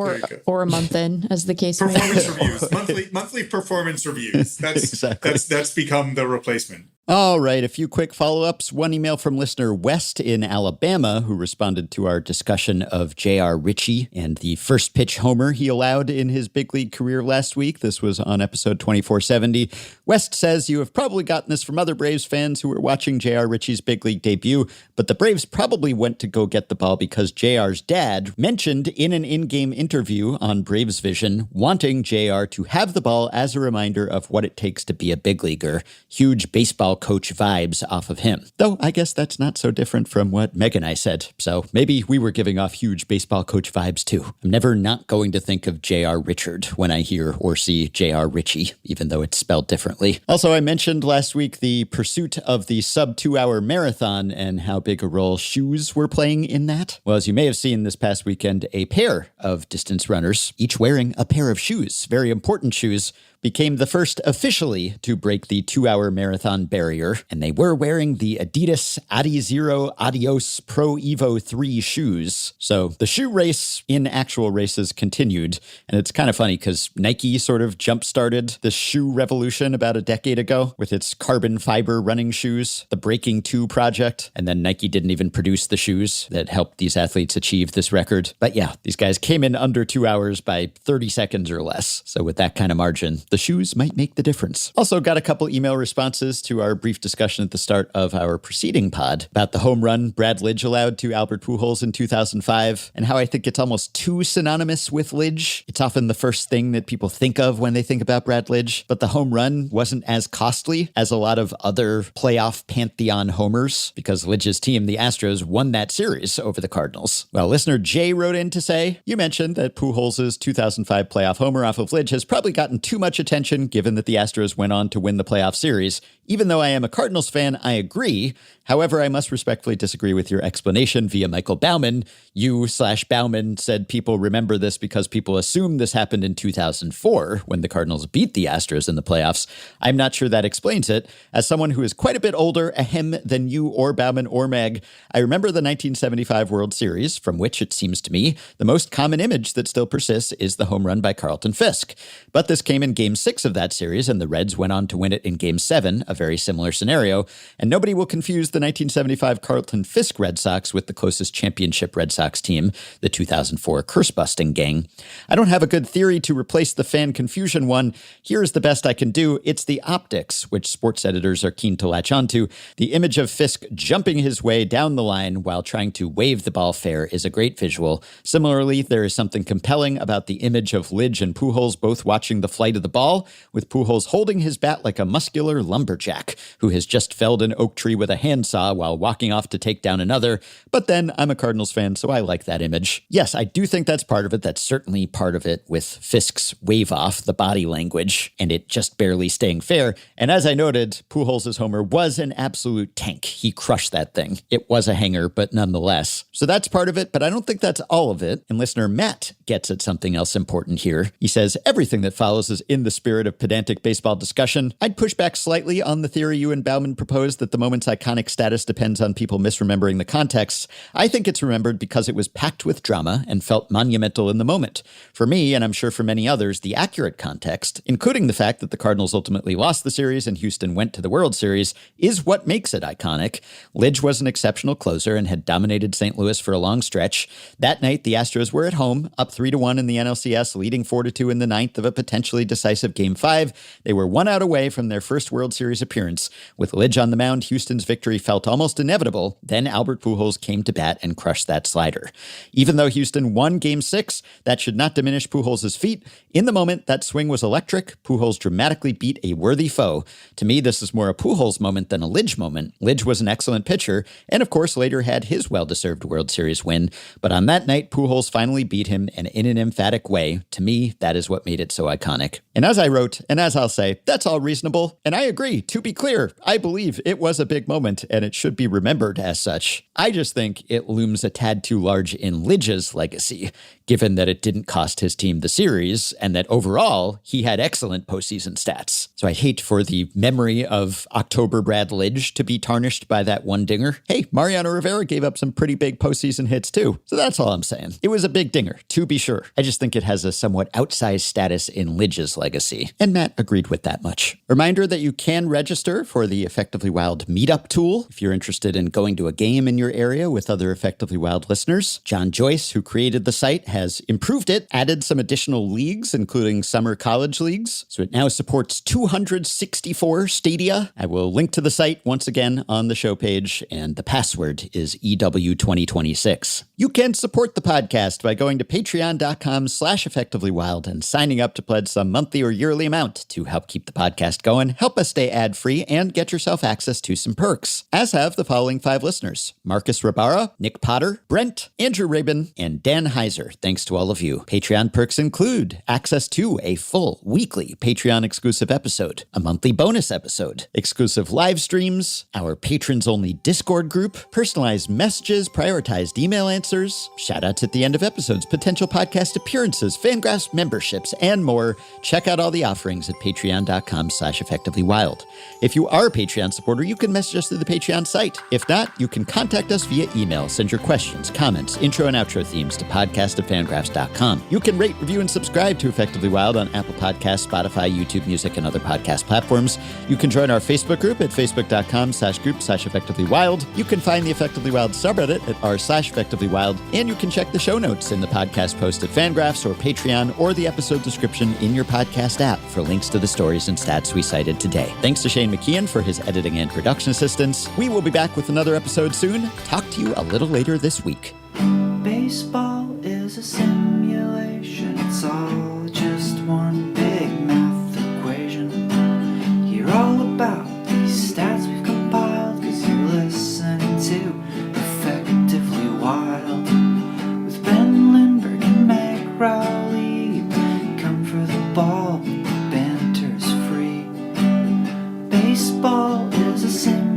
Or a month in, as the case may be. Performance reviews, monthly performance reviews. That's exactly. That's become the replacement. All right, a few quick follow-ups. One email from listener West in Alabama, who responded to our discussion of J.R. Ritchie and the first pitch homer he allowed in his big league career last week. This was on episode 2470. West says, you have probably gotten this from other Braves fans who were watching J.R. Ritchie's big league debut, but the Braves probably went to go get the ball because J.R.'s dad mentioned in an in-game interview on Braves Vision wanting J.R. to have the ball as a reminder of what it takes to be a big leaguer. Huge baseball baseball coach vibes off of him. Though I guess that's not so different from what Meg and I said. So maybe we were giving off huge baseball coach vibes too. I'm never not going to think of J.R. Richard when I hear or see J.R. Ritchie, even though it's spelled differently. Also, I mentioned last week the pursuit of the sub 2-hour marathon and how big a role shoes were playing in that. Well, as you may have seen this past weekend, a pair of distance runners, each wearing a pair of shoes, very important shoes, became the first officially to break the 2-hour marathon barrier, and they were wearing the Adidas Adizero Adios Pro Evo 3 shoes. So the shoe race in actual races continued, and it's kind of funny because Nike sort of jump-started the shoe revolution about a decade ago with its carbon fiber running shoes, the Breaking 2 project, and then Nike didn't even produce the shoes that helped these athletes achieve this record. But yeah, these guys came in under 2 hours by 30 seconds or less. So with that kind of margin, the shoes might make the difference. Also got a couple email responses to our brief discussion at the start of our preceding pod about the home run Brad Lidge allowed to Albert Pujols in 2005 and how I think it's almost too synonymous with Lidge. It's often the first thing that people think of when they think about Brad Lidge, but the home run wasn't as costly as a lot of other playoff pantheon homers because Lidge's team, the Astros, won that series over the Cardinals. Well, listener Jay wrote in to say, you mentioned that Pujols' 2005 playoff homer off of Lidge has probably gotten too much attention given that the Astros went on to win the playoff series. Even though I am a Cardinals fan, I agree. However, I must respectfully disagree with your explanation via Michael Bauman. You/Bauman said people remember this because people assume this happened in 2004 when the Cardinals beat the Astros in the playoffs. I'm not sure that explains it. As someone who is quite a bit older, than you or Bauman or Meg, I remember the 1975 World Series, from which it seems to me the most common image that still persists is the home run by Carlton Fisk. But this came in Game 6 of that series, and the Reds went on to win it in Game 7, a very similar scenario, and nobody will confuse the 1975 Carlton Fisk Red Sox with the closest championship Red Sox team, the 2004 curse-busting gang. I don't have a good theory to replace the fan confusion one. Here's the best I can do. It's the optics, which sports editors are keen to latch onto. The image of Fisk jumping his way down the line while trying to wave the ball fair is a great visual. Similarly, there is something compelling about the image of Lidge and Pujols both watching the flight of the ball, with Pujols holding his bat like a muscular lumberjack who has just felled an oak tree with a handsaw while walking off to take down another. But then I'm a Cardinals fan, so I like that image. Yes, I do think that's part of it. That's certainly part of it with Fisk's wave off, the body language, and it just barely staying fair. And as I noted, Pujols' homer was an absolute tank. He crushed that thing. It was a hanger, but nonetheless. So that's part of it, but I don't think that's all of it. And listener Matt gets at something else important here. He says, everything that follows is in the spirit of pedantic baseball discussion. I'd push back slightly on the theory you and Bauman proposed that the moment's iconic status depends on people misremembering the context. I think it's remembered because it was packed with drama and felt monumental in the moment. For me, and I'm sure for many others, the accurate context, including the fact that the Cardinals ultimately lost the series and Houston went to the World Series, is what makes it iconic. Lidge was an exceptional closer and had dominated St. Louis for a long stretch. That night, the Astros were at home, up 3-1 in the NLCS, leading 4-2 in the ninth of a potentially decisive Game 5. They were 1 out away from their first World Series appearance. With Lidge on the mound, Houston's victory felt almost inevitable. Then Albert Pujols came to bat and crushed that slider. Even though Houston won Game 6, that should not diminish Pujols' feat. In the moment, that swing was electric. Pujols dramatically beat a worthy foe. To me, this is more a Pujols moment than a Lidge moment. Lidge was an excellent pitcher, and of course later had his well-deserved World Series win. But on that night, Pujols finally beat him, and in an emphatic way. To me, that is what made it so iconic. And as I wrote, and as I'll say, that's all reasonable. And I agree. To be clear, I believe it was a big moment, and it should be remembered as such. I just think it looms a tad too large in Lidge's legacy, given that it didn't cost his team the series, and that overall, he had excellent postseason stats. So I hate for the memory of October Brad Lidge to be tarnished by that one dinger. Hey, Mariano Rivera gave up some pretty big postseason hits too. So that's all I'm saying. It was a big dinger, to be sure. I just think it has a somewhat outsized status in Lidge's legacy. And Matt agreed with that much. Reminder that you can register for the Effectively Wild meetup tool if you're interested in going to a game in your area with other Effectively Wild listeners. John Joyce, who created the site, has improved it, added some additional leagues, including summer college leagues. So it now supports 200 264 Stadia. I will link to the site once again on the show page, and the password is EW2026. You can support the podcast by going to patreon.com/effectivelywild and signing up to pledge some monthly or yearly amount to help keep the podcast going, help us stay ad-free, and get yourself access to some perks, as have the following 5 listeners: Marcus Rabara, Nick Potter, Brent, Andrew Rabin, and Dan Heiser. Thanks to all of you. Patreon perks include access to a full weekly Patreon-exclusive episode, a monthly bonus episode, exclusive live streams, our patrons-only Discord group, personalized messages, prioritized email answers, shout-outs at the end of episodes, potential podcast appearances, FanGraphs memberships, and more. Check out all the offerings at patreon.com/effectivelywild. If you are a Patreon supporter, you can message us through the Patreon site. If not, you can contact us via email. Send your questions, comments, intro and outro themes to podcast@fangraphs.com. You can rate, review, and subscribe to Effectively Wild on Apple Podcasts, Spotify, YouTube Music, and other podcast platforms. You can join our Facebook group at facebook.com/group/effectivelywild. You can find the Effectively Wild subreddit at r/effectivelywild, and you can check the show notes in the podcast post at FanGraphs or Patreon or the episode description in your podcast app for links to the stories and stats we cited today. Thanks to Shane McKeon for his editing and production assistance. We will be back with another episode soon. Talk to you a little later this week. Baseball is a simulation. It's all just one big math equation. Hear all about these stats we've compiled, 'cause you're listening to Effectively Wild with Ben Lindbergh and Meg Rowley. Come for the ball, banter's free. Baseball is a simulation.